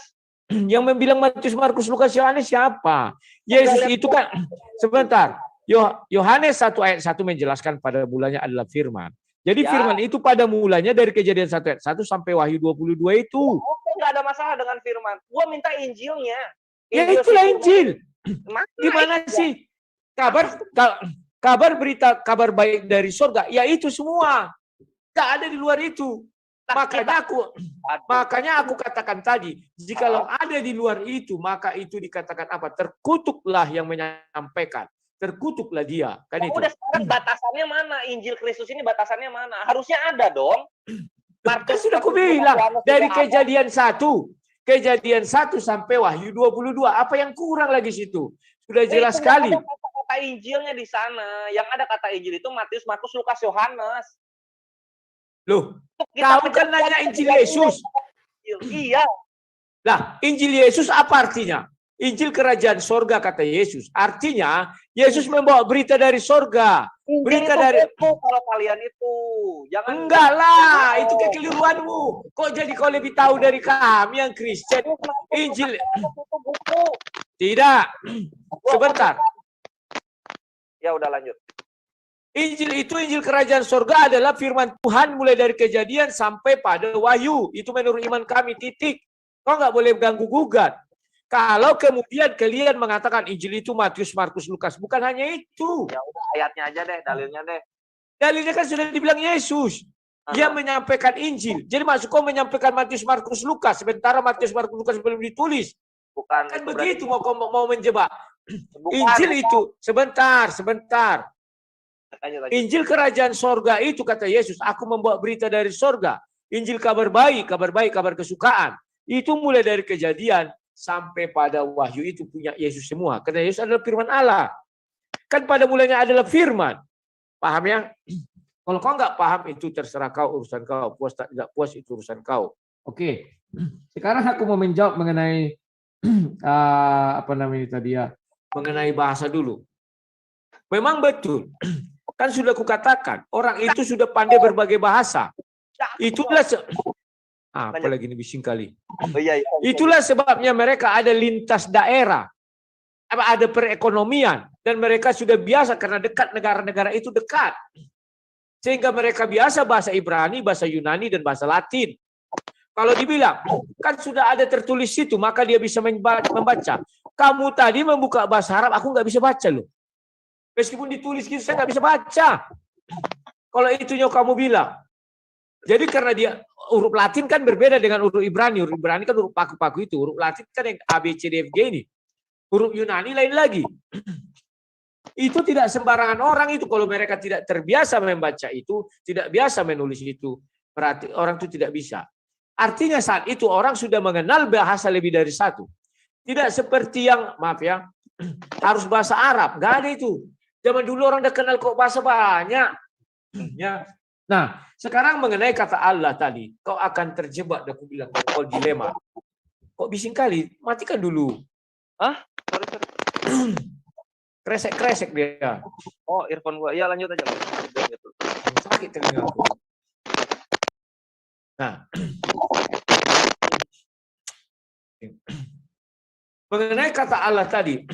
Yang membilang Matius, Markus, Lukas, Yohanes siapa? Yesus itu kan sebentar. Yohanes 1 ayat 1 menjelaskan pada mulanya adalah firman. Jadi firman itu pada mulanya dari Kejadian 1 ayat 1 sampai Wahyu 22 itu. Enggak ada masalah dengan firman. Gua minta Injilnya. Ya itulah Injil. Gimana sih? Kabar berita, kabar baik dari surga, ya itu semua. Enggak ada di luar itu. Makanya aku katakan tadi, jikalau ada di luar itu, maka itu dikatakan apa? Terkutuklah yang menyampaikan. Terkutuklah dia. Kan itu. Udah sekarang batasannya mana? Injil Kristus ini batasannya mana? Harusnya ada dong. Markus sudah aku bilang dari Kejadian 1 sampai Wahyu 22. Apa yang kurang lagi situ? Sudah jelas sekali. Kata Injilnya di sana. Yang ada kata Injil itu Matius, Markus, Lukas, Yohanes. Loh, kau kan nanya Injil Yesus. Iya. Lah, Injil Yesus apa artinya? Injil kerajaan sorga kata Yesus. Artinya Yesus membawa berita dari sorga. Berita dari kalau kalian itu. Jangan enggak lah, itu kekeliruanmu. Kok jadi kau lebih tahu dari kami yang Kristen? Injil tidak. Sebentar. Ya udah lanjut. Injil itu Injil kerajaan sorga adalah firman Tuhan mulai dari Kejadian sampai pada Wahyu. Itu menurut iman kami, titik. Kau nggak boleh ganggu gugat. Kalau kemudian kalian mengatakan Injil itu Matius, Markus, Lukas, bukan hanya itu. Ya udah ayatnya aja deh, dalilnya deh. Dalilnya kan sudah dibilang Yesus. Dia menyampaikan Injil. Jadi maksud kau menyampaikan Matius, Markus, Lukas, sementara Matius, Markus, Lukas belum ditulis. Bukan. Kan begitu mau menjebak. Injil itu sebentar. Injil kerajaan sorga itu kata Yesus, aku membawa berita dari sorga. Injil kabar baik, kabar kesukaan. Itu mulai dari Kejadian sampai pada Wahyu itu punya Yesus semua. Karena Yesus adalah firman Allah. Kan pada mulanya adalah firman. Paham ya? Kalau kau nggak paham itu terserah kau, urusan kau. Puas tak tidak puas itu urusan kau. Oke. Sekarang aku mau menjawab mengenai mengenai bahasa dulu. Memang betul. Kan sudah kukatakan, orang itu sudah pandai berbagai bahasa. Itulah apalagi ini bising kali. Itulah sebabnya mereka ada lintas daerah. ada perekonomian, dan mereka sudah biasa karena dekat, negara-negara itu dekat. Sehingga mereka biasa bahasa Ibrani, bahasa Yunani, dan bahasa Latin. Kalau dibilang, kan sudah ada tertulis situ, maka dia bisa membaca. Kamu tadi membuka bahasa Arab, aku nggak bisa baca loh. Meskipun ditulis gitu, saya nggak bisa baca. Kalau itunya kamu bilang. Jadi karena dia huruf Latin kan berbeda dengan huruf Ibrani. Huruf Ibrani kan huruf paku-paku itu. Huruf Latin kan yang A, B, C, D, F, G ini. Huruf Yunani lain lagi. Itu tidak sembarangan orang itu. Kalau mereka tidak terbiasa membaca itu, tidak biasa menulis itu, berarti orang itu tidak bisa. Artinya saat itu orang sudah mengenal bahasa lebih dari satu. Tidak seperti yang, maaf ya, harus bahasa Arab. Nggak ada itu. Zaman dulu orang udah kenal kok bahasa banyak. Ya. Nah, sekarang mengenai kata Allah tadi, kau akan terjebak, aku bilang, kau dilema. Kok bising kali? Matikan dulu. Hah? Sorry. Kresek-kresek dia. Oh, earphone gua. Ya, lanjut aja. Sakit telinga aku. Nah, mengenai kata Allah tadi,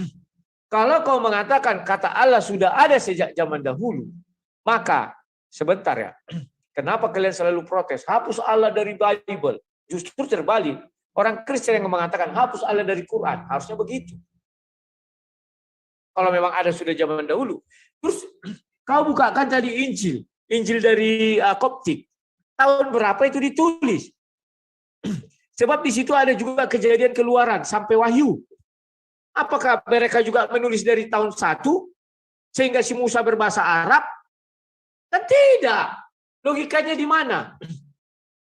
kalau kau mengatakan kata Allah sudah ada sejak zaman dahulu, maka sebentar ya, kenapa kalian selalu protes? Hapus Allah dari Bible. Justru terbalik. Orang Kristen yang mengatakan hapus Allah dari Quran. Harusnya begitu. Kalau memang ada sudah zaman dahulu. Terus kau bukakan tadi Injil. Injil dari Koptik. Tahun berapa itu ditulis? Sebab di situ ada juga Kejadian Keluaran sampai Wahyu. Apakah mereka juga menulis dari tahun 1 sehingga si Musa berbahasa Arab? Kan tidak. Logikanya di mana?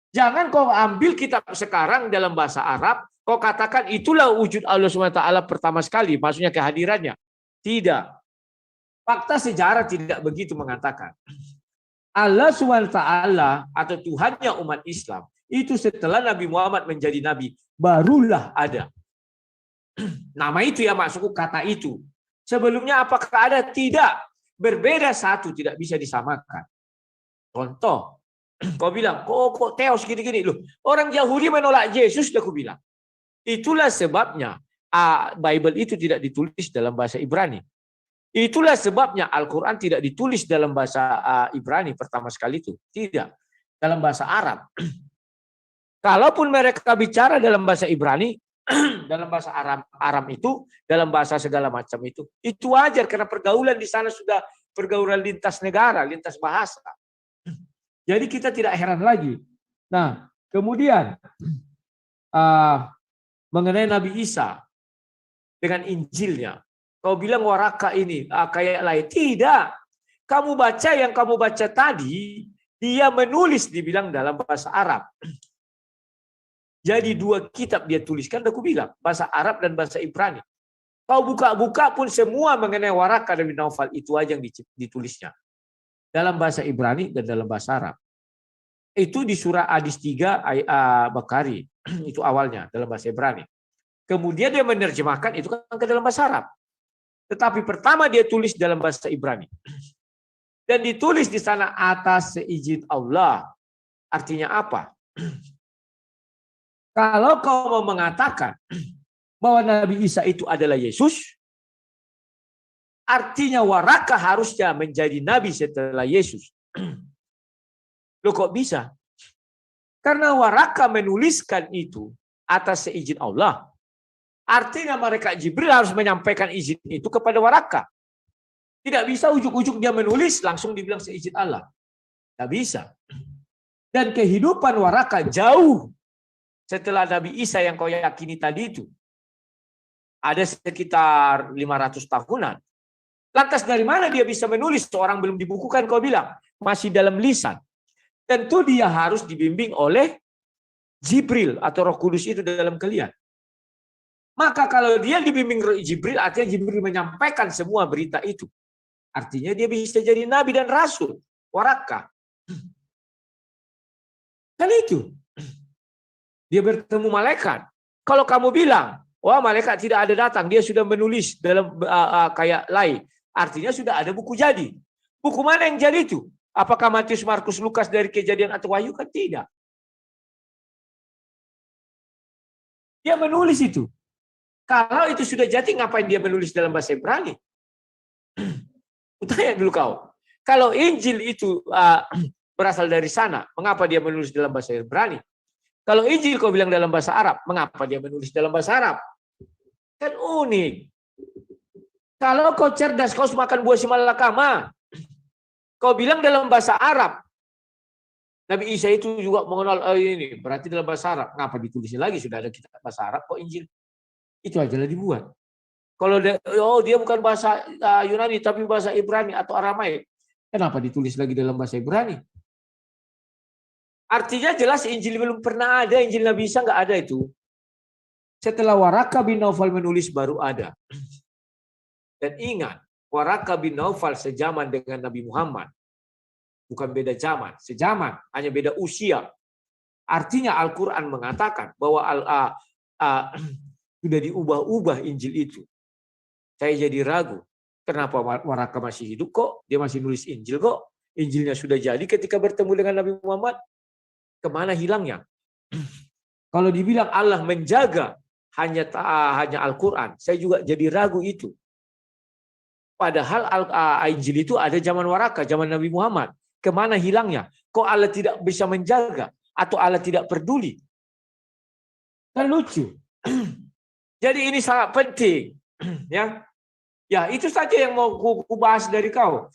Jangan kau ambil kitab sekarang dalam bahasa Arab, kau katakan itulah wujud Allah SWT pertama sekali, maksudnya kehadirannya. Tidak. Fakta sejarah tidak begitu mengatakan. Allah SWT atau Tuhannya umat Islam, itu setelah Nabi Muhammad menjadi Nabi, barulah ada. Nama itu ya maksudku kata itu. Sebelumnya apakah ada? Tidak. Berbeda satu, tidak bisa disamakan. Contoh, kau bilang, kok teos gini-gini. Loh, orang Yahudi menolak Yesus, aku bilang. Itulah sebabnya Bible itu tidak ditulis dalam bahasa Ibrani. Itulah sebabnya Al-Quran tidak ditulis dalam bahasa Ibrani pertama sekali itu. Tidak. Dalam bahasa Arab. Kalaupun mereka bicara dalam bahasa Ibrani, dalam bahasa Aram itu, dalam bahasa segala macam itu wajar karena pergaulan di sana sudah pergaulan lintas negara, lintas bahasa. Jadi kita tidak heran lagi. Nah, kemudian mengenai Nabi Isa dengan Injilnya, kau bilang waraka ini kayak lain. Tidak. Kamu baca yang kamu baca tadi, dia menulis dibilang dalam bahasa Arab. Jadi 2 kitab dia tuliskan, aku bilang, bahasa Arab dan bahasa Ibrani. Kau buka-buka pun semua mengenai waraka dan Naufal itu aja yang ditulisnya. Dalam bahasa Ibrani dan dalam bahasa Arab. Itu di surah Hadis 3 Bakari. Itu awalnya dalam bahasa Ibrani. Kemudian dia menerjemahkan itu kan ke dalam bahasa Arab. Tetapi pertama dia tulis dalam bahasa Ibrani. Dan ditulis di sana atas seizin Allah. Artinya apa? Kalau kau mau mengatakan bahwa Nabi Isa itu adalah Yesus, artinya waraka harusnya menjadi Nabi setelah Yesus. Loh kok bisa? Karena waraka menuliskan itu atas seizin Allah. Artinya mereka Jibril harus menyampaikan izin itu kepada waraka. Tidak bisa ujuk-ujuk dia menulis langsung dibilang seizin Allah. Tidak bisa. Dan kehidupan waraka jauh setelah Nabi Isa yang kau yakini tadi itu. Ada sekitar 500 tahunan. Lantas dari mana dia bisa menulis? Seorang belum dibukukan kau bilang. Masih dalam lisan. Tentu dia harus dibimbing oleh Jibril atau Roh Kudus itu dalam kalian. Maka kalau dia dibimbing Jibril, artinya Jibril menyampaikan semua berita itu. Artinya dia bisa jadi nabi dan rasul. Waraka. Kan itu. Dia bertemu malaikat. Kalau kamu bilang, wah malaikat tidak ada datang, dia sudah menulis dalam kayak lain. Artinya sudah ada buku jadi. Buku mana yang jadi itu? Apakah Matius, Markus, Lukas dari Kejadian atau Wahyu? Kan tidak. Dia menulis itu. Kalau itu sudah jadi, ngapain dia menulis dalam bahasa Ibrani? Tanya dulu kau. Kalau Injil itu berasal dari sana, mengapa dia menulis dalam bahasa Ibrani? Kalau Injil kau bilang dalam bahasa Arab, mengapa dia menulis dalam bahasa Arab? Kan unik. Kalau kau cerdas, kau makan buah simalakama. Kau bilang dalam bahasa Arab. Nabi Isa itu juga mengenal ini. Berarti dalam bahasa Arab. Kenapa ditulisnya lagi? Sudah ada kitab bahasa Arab kok Injil. Itu aja lah dibuat. Kalau dia bukan bahasa Yunani, tapi bahasa Ibrani atau Aramaik. Kenapa ditulis lagi dalam bahasa Ibrani? Artinya jelas Injil belum pernah ada. Injil Nabi Isa nggak ada itu. Setelah Waraka bin Naufal menulis baru ada. Dan ingat, Waraka bin Naufal sejaman dengan Nabi Muhammad. Bukan beda zaman, sejaman, hanya beda usia. Artinya Al-Quran mengatakan bahwa sudah diubah-ubah Injil itu. Saya jadi ragu, kenapa Waraka masih hidup kok? Dia masih nulis Injil kok? Injilnya sudah jadi ketika bertemu dengan Nabi Muhammad. Kemana hilangnya? Kalau dibilang Allah menjaga hanya Al-Quran, saya juga jadi ragu itu. Padahal Injil itu ada zaman Waraka, zaman Nabi Muhammad. Kemana hilangnya? Kok Allah tidak bisa menjaga? Atau Allah tidak peduli? Kan lucu. Jadi ini sangat penting. Ya, itu saja yang mau ku bahas dari kau.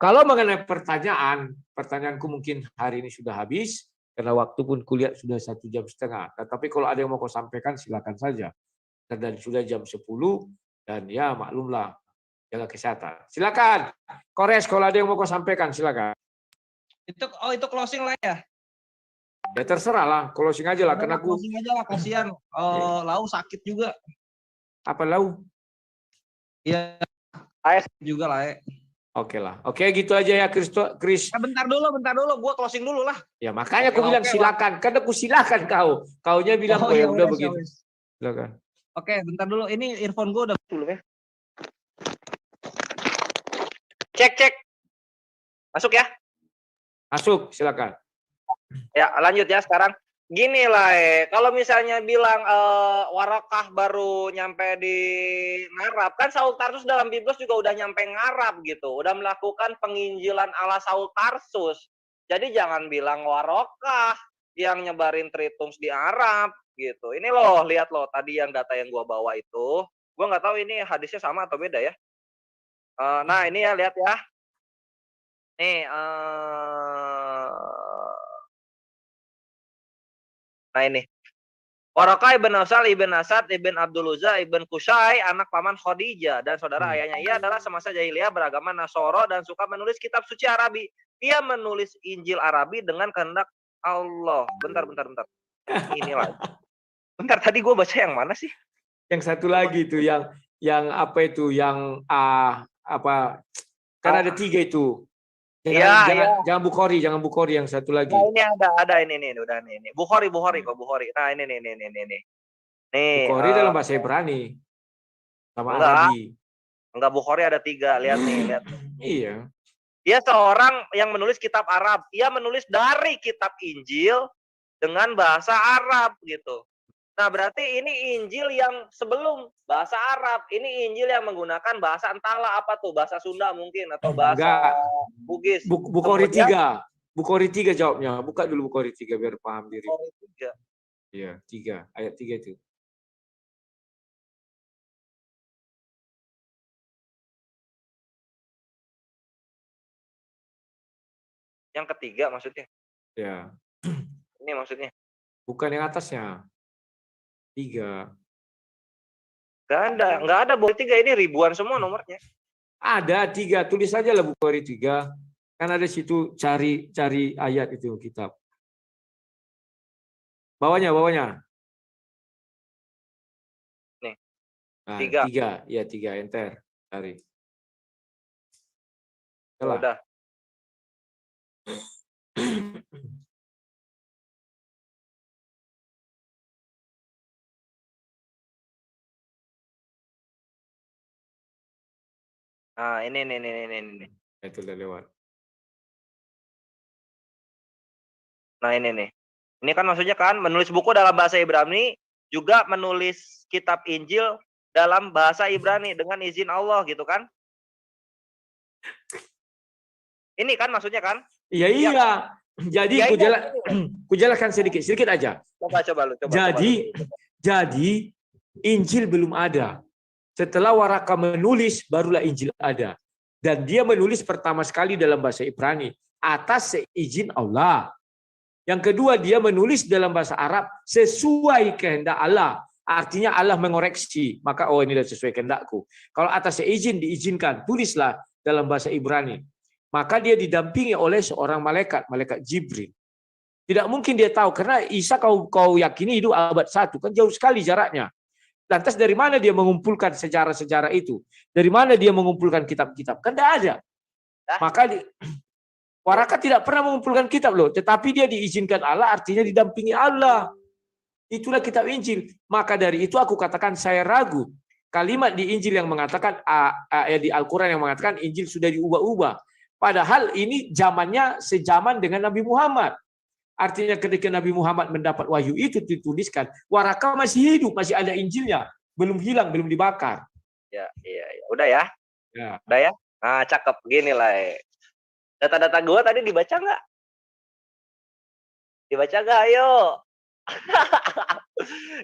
Kalau mengenai pertanyaanku mungkin hari ini sudah habis. Karena waktu pun kuliah sudah 1,5 jam. Tapi kalau ada yang mau kau sampaikan, silakan saja. Dan sudah jam 10. Dan ya maklumlah, jaga kesehatan. Silakan, Kores, kalau ada yang mau kau sampaikan, silakan. Itu closing lah ya? Ya terserah lah, closing aja lah. Karena aku closing aja lah, kasihan. Lau sakit juga. Apa Lau? Iya. Juga lah. Oke lah. Oke, gitu aja ya, Chris. Bentar dulu. Gua closing dulu lah. Ya makanya aku bilang silakan. Karena aku silakan kau. Kaunya bilang ya udah begitu. Silakan. Oke, bentar dulu. Ini earphone gua udah dulu ya. Cek. Masuk ya? Masuk, silakan. Ya, lanjut ya sekarang. Gini lah, kalau misalnya bilang Warokah baru nyampe di Ngarab, kan Saul Tarsus dalam Biblos juga udah nyampe Ngarab gitu. Udah melakukan penginjilan ala Saul Tarsus. Jadi jangan bilang Warokah yang nyebarin Tritums di Arab gitu. Ini loh, lihat loh, tadi yang data yang gua bawa itu. Gua nggak tahu ini hadisnya sama atau beda ya. Nah ini ya, lihat ya. Nih, nah ini. Warokah ibn Naufal ibn Asad ibn Abdul Uzza ibn Kusai, anak paman Khadijah dan saudara ayahnya. Ia adalah semasa jahiliyah beragama Nasoro dan suka menulis kitab suci Arabi. Ia menulis Injil Arabi dengan kehendak Allah. Bentar. Inilah. Bentar, tadi gue baca yang mana sih? Yang satu lagi itu yang apa itu yang apa? Kan ada 3 itu. Jangan Bukhari yang satu lagi. Nah, ini ada ini udah nih. Bukhari kok Bukhari. Nah, ini. Nih, Bukhari dalam bahasa Ibrani. Sama Arabi. Enggak, Bukhari ada 3. Lihat nih. Iya. Dia seorang yang menulis kitab Arab. Ia menulis dari kitab Injil dengan bahasa Arab gitu. Nah, berarti ini Injil yang sebelum bahasa Arab. Ini Injil yang menggunakan bahasa entahlah apa tuh, bahasa Sunda mungkin atau bahasa Bugis. Bukhari 3. Bukhari 3 jawabnya. Buka dulu Bukhari 3 biar paham diri. Bukhari 3. Iya, 3. Ayat 3 itu. Yang ketiga maksudnya? Ya. Ini maksudnya? Bukan yang atasnya. 3. Enggak ada Bukhari 3, ini ribuan semua nomornya. Ada 3, tulis aja lah Bukhari 3. Kan ada situ cari ayat itu kitab. Bawahnya. Nih. Nah, 3. Iya, 3, enter. Cari. Udah. Nah, ini. Itu udah lewat. Nah, ini nih. Ini kan maksudnya kan menulis buku dalam bahasa Ibrani juga menulis kitab Injil dalam bahasa Ibrani dengan izin Allah gitu kan? Ini kan maksudnya kan? Iya, iya. Jadi Ya, kujelaskan sedikit aja. Coba lu. Jadi Injil belum ada. Setelah Waraka menulis, barulah Injil ada. Dan dia menulis pertama sekali dalam bahasa Ibrani atas seizin Allah. Yang kedua, dia menulis dalam bahasa Arab sesuai kehendak Allah. Artinya Allah mengoreksi. Maka ini sudah sesuai kehendakku. Kalau atas seizin diizinkan, tulislah dalam bahasa Ibrani. Maka dia didampingi oleh seorang malaikat Jibril. Tidak mungkin dia tahu, karena Isa kau yakini hidup abad 1, kan jauh sekali jaraknya. Lantas dari mana dia mengumpulkan sejarah-sejarah itu? Dari mana dia mengumpulkan kitab-kitab? Kan tidak ada. Maka Waraka tidak pernah mengumpulkan kitab loh, tetapi dia diizinkan Allah, artinya didampingi Allah. Itulah kitab Injil. Maka dari itu aku katakan saya ragu. Kalimat di Injil yang mengatakan, di Al-Quran yang mengatakan Injil sudah diubah-ubah. Padahal ini zamannya sejaman dengan Nabi Muhammad. Artinya ketika Nabi Muhammad mendapat wahyu itu dituliskan, Waraka masih hidup, masih ada Injilnya, belum hilang, belum dibakar. Ya. Udah ya? Udah ya? Nah, cakep gini lah. Data-data gua tadi dibaca nggak? Dibaca nggak? Ayo.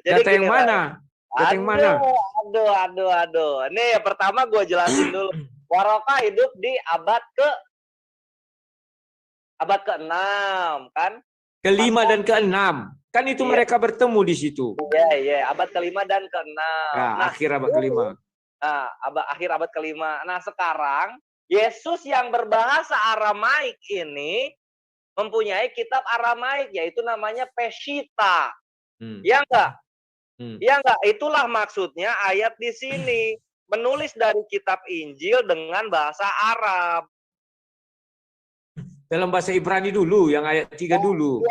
Jadi data yang mana? Data yang mana? Aduh. Nih, pertama gua jelasin dulu. Waraka hidup di abad ke-6 kan? Ke-5 dan ke-6. Kan itu mereka bertemu di situ. Iya, abad ke-5 dan ke-6. Nah, akhir abad ke-5. Nah, akhir abad ke-5. Nah, sekarang Yesus yang berbahasa Aramaik ini mempunyai kitab Aramaik, yaitu namanya Peshitta. Ya enggak? Ya enggak? Itulah maksudnya ayat di sini. Menulis dari kitab Injil dengan bahasa Arab. Dalam bahasa Ibrani dulu, yang ayat 3 dulu.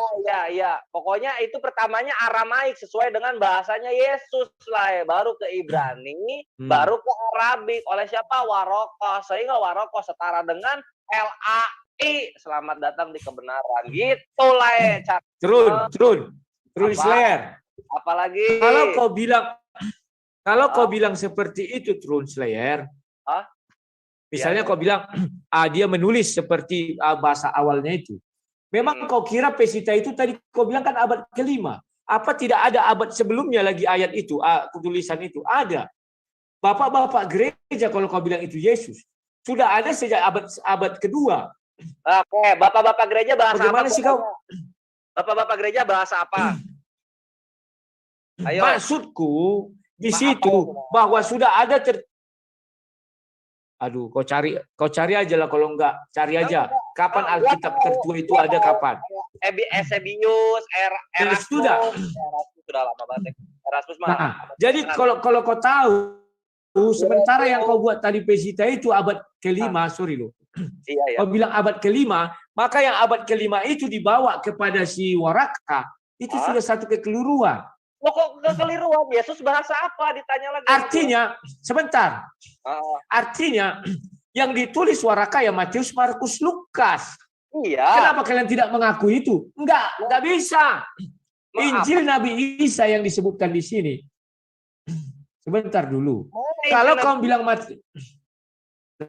Iya. Pokoknya itu pertamanya Aramaik sesuai dengan bahasanya Yesus lah. Baru ke Ibrani, baru ke Arabik. Oleh siapa? Waraka. Sehingga Waraka setara dengan LAI. Selamat datang di kebenaran. Gitu lah. Trun Slayer. Apalagi? Kalau kau bilang seperti itu, Trun Slayer. Misalnya kau bilang, dia menulis seperti bahasa awalnya itu. Memang kau kira Peshitta itu tadi kau bilang kan abad ke-5. Apa tidak ada abad sebelumnya lagi ayat itu, tulisan itu? Ada. Bapak-bapak gereja kalau kau bilang itu Yesus. Sudah ada sejak abad kedua. Oke, bapak-bapak gereja bahasa bagaimana apa? Sih kau? Bapak-bapak gereja bahasa apa? Ayo. Maksudku di situ bahwa sudah ada Aduh, kau cari aja lah, kalau enggak cari aja. Kapan Alkitab tertua itu ada kapan? Eusebius, Erasmus. Sudah lama banget. Erasmus mah. Nah, jadi kalau kau tahu, sementara yang kau buat tadi Peshitta itu abad ke-5, sorry loh. Iya. Kau bilang abad ke-5, maka yang abad ke-5 itu dibawa kepada si Waraka, itu sudah satu kekeliruan. Kok kekeliruan? Yesus bahasa apa? Ditanya lagi. Artinya, sebentar. Artinya, yang ditulis Waraka ya Matius, Markus, Lukas. Iya. Kenapa kalian tidak mengakui itu? Enggak bisa. Injil Nabi Isa yang disebutkan di sini. Sebentar dulu. Kalau kamu bilang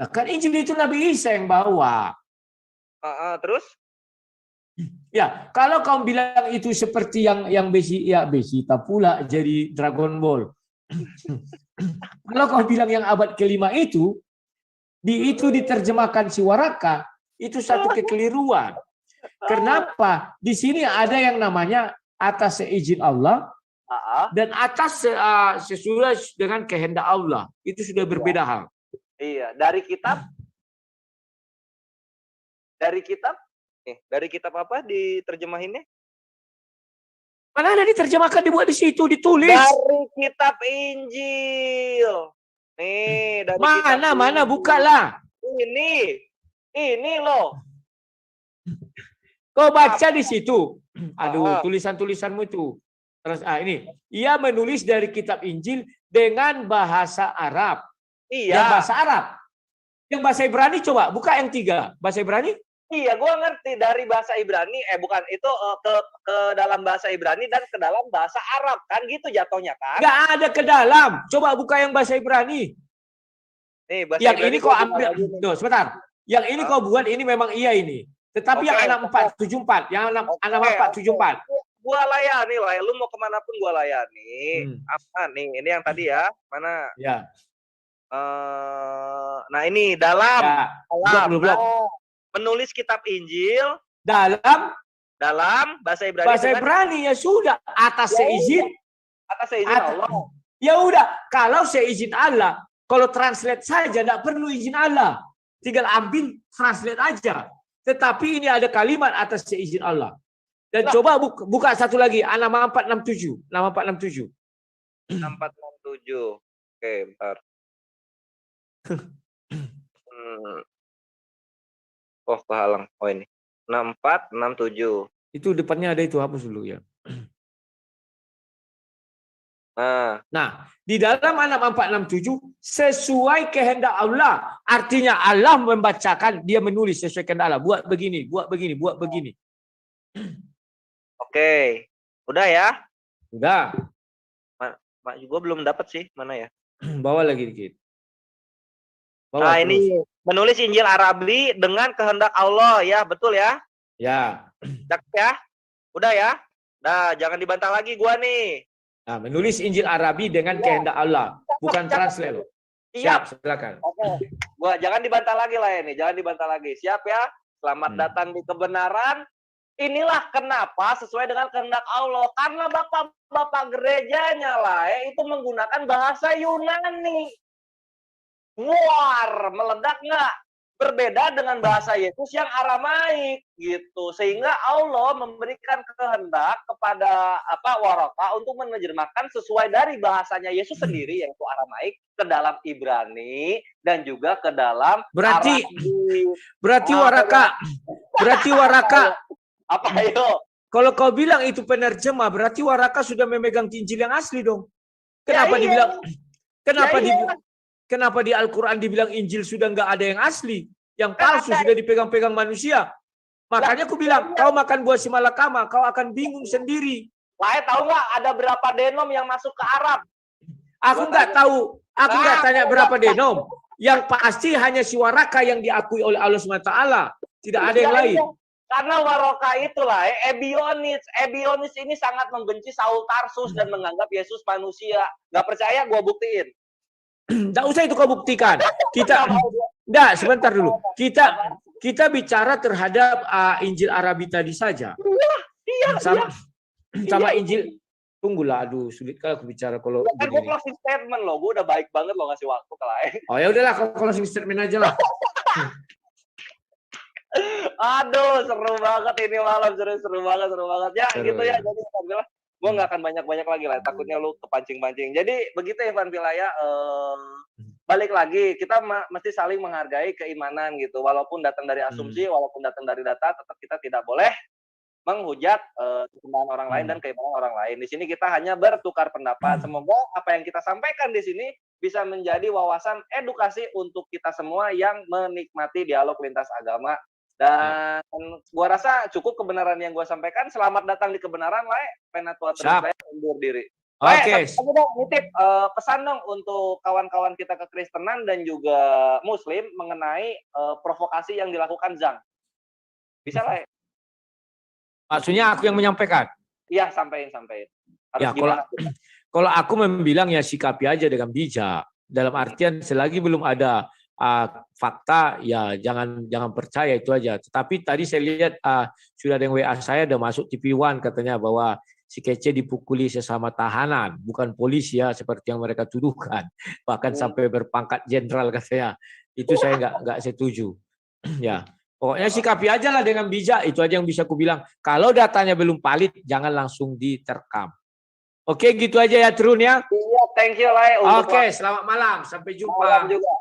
kan Injil itu Nabi Isa yang bawa. Terus? Ya, kalau kamu bilang itu seperti yang Peshitta pula jadi Dragon Ball. Kalau kau bilang yang abad ke-5 itu diterjemahkan si Waraka, itu satu kekeliruan. Kenapa? Di sini ada yang namanya atas seizin Allah dan atas sesuai dengan kehendak Allah. Itu sudah berbeda hal. Iya, dari kitab apa diterjemahinnya? Mana ada diterjemahkan, dibuat di situ, ditulis. Dari kitab Injil. Nih, dari mana bukalah. Ini loh. Kau baca di situ. Aduh, tulisan-tulisanmu itu. Terus ini, ia menulis dari kitab Injil dengan bahasa Arab. Iya. Yang bahasa Arab. Yang bahasa Ibrani coba buka yang 3. Bahasa Ibrani? Iya, gue ngerti dari bahasa Ibrani, bukan itu ke dalam bahasa Ibrani dan ke dalam bahasa Arab kan gitu jatuhnya kan? Nggak ada ke dalam. Coba buka yang bahasa Ibrani. Nih, bahasa Yang Ibrani ini kau ambil. Tuh, sebentar. Yang ini kau buat ini memang iya ini. Tetapi yang 6474, yang 6474. Gua layani lah, lu mau kemana pun gua layani. Apa nih? Ini yang tadi ya, mana? Ya. Nah ini dalam blok. Menulis kitab Injil dalam bahasa Ibrani. Bahasa Ibrani ya sudah atas seizin. Atas seizin Allah. Ya udah, kalau seizin Allah, kalau translate saja tidak perlu izin Allah. Tinggal ambil translate aja. Tetapi ini ada kalimat atas seizin Allah. Dan coba buka satu lagi, 6467. 6467. 6467. Oke, bentar. Oh, kehalang. Oh ini. 6467. Itu depannya ada itu, hapus dulu ya. Nah, di dalam 6467 sesuai kehendak Allah. Artinya Allah membacakan, dia menulis sesuai kehendak Allah. Buat begini, buat begini, buat begini. Oke. Udah ya? Udah. Mak juga belum dapat sih, mana ya? Bawa lagi dikit. Nah, ini menulis Injil Arabi dengan kehendak Allah ya, betul ya? Ya. Cek ya. Udah ya? Nah, jangan dibantah lagi gua nih. Nah, menulis Injil Arabi dengan kehendak Allah, bukan translate loh. Siap, silakan. Oke. Gua jangan dibantah lagi lah ini, jangan dibantah lagi. Siap ya? Selamat datang di kebenaran. Inilah kenapa sesuai dengan kehendak Allah. Karena bapak-bapak gerejanya lah itu menggunakan bahasa Yunani. War, meledak nggak? Berbeda dengan bahasa Yesus yang Aramaik gitu. Sehingga Allah memberikan kehendak kepada Waraka untuk menerjemahkan sesuai dari bahasanya Yesus sendiri yaitu Aramaik ke dalam Ibrani dan juga ke dalam berarti Waraka apa ayo? Kalau kau bilang itu penerjemah, berarti Waraka sudah memegang Injil yang asli dong. Kenapa dibilang? Kenapa di Al-Quran dibilang Injil sudah nggak ada yang asli, yang palsu sudah dipegang-pegang manusia? Makanya aku bilang, kau makan buah simalakama, kau akan bingung sendiri. Lah, tahu nggak ada berapa denom yang masuk ke Arab? Aku nggak tahu. Aku nggak tanya berapa denom. Yang pasti hanya si Waraka yang diakui oleh Allah SWT. Tidak ada yang lain. Karena Waraka itulah Ebionis ini sangat membenci Saul Tarsus dan menganggap Yesus manusia. Nggak percaya, gua buktiin. Nggak usah itu kau buktikan. Sebentar dulu. Kita bicara terhadap Injil Arabi tadi saja. Sama Injil. Tunggulah, aduh sulit kalau aku bicara kalau. Kan gue closing statement loh, gue udah baik banget loh ngasih waktu ke lain. Oh ya udahlah, kalau closing statement aja lah. Aduh, seru banget ini malam, seru banget ya. Seru, gitu ya. Jadi gue nggak akan banyak lagi lah. Takutnya lu kepancing-pancing. Jadi begitu Ivan Pilaya. Balik lagi, kita mesti saling menghargai keimanan gitu. Walaupun datang dari asumsi, walaupun datang dari data, tetap kita tidak boleh menghujat keimanan orang lain dan keimanan orang lain. Di sini kita hanya bertukar pendapat. Semoga apa yang kita sampaikan di sini bisa menjadi wawasan edukasi untuk kita semua yang menikmati dialog lintas agama. Dan gua rasa cukup kebenaran yang gua sampaikan. Selamat datang di kebenaran, Lai. Penatua terus saya undur diri. Oke. Nitip pesan dong untuk kawan-kawan kita kekristenan dan juga Muslim mengenai provokasi yang dilakukan Zhang. Bisa lah. Maksudnya aku yang menyampaikan? Iya, sampaikan. Ya, kalau aku membilang ya sikapi aja dengan bijak. Dalam artian selagi belum ada fakta ya jangan percaya itu aja. Tetapi tadi saya lihat sudah ada yang WA saya ada masuk TV One katanya bahwa si Kece dipukuli sesama tahanan, bukan polisi ya seperti yang mereka tuduhkan. Bahkan sampai berpangkat jenderal katanya. Itu saya nggak setuju. Ya. Pokoknya sikapi aja lah dengan bijak, itu aja yang bisa aku bilang. Kalau datanya belum valid, jangan langsung diterkam. Oke, gitu aja ya Trun ya. Iya, thank you Lai. Oke, selamat malam. Sampai jumpa. Malam juga.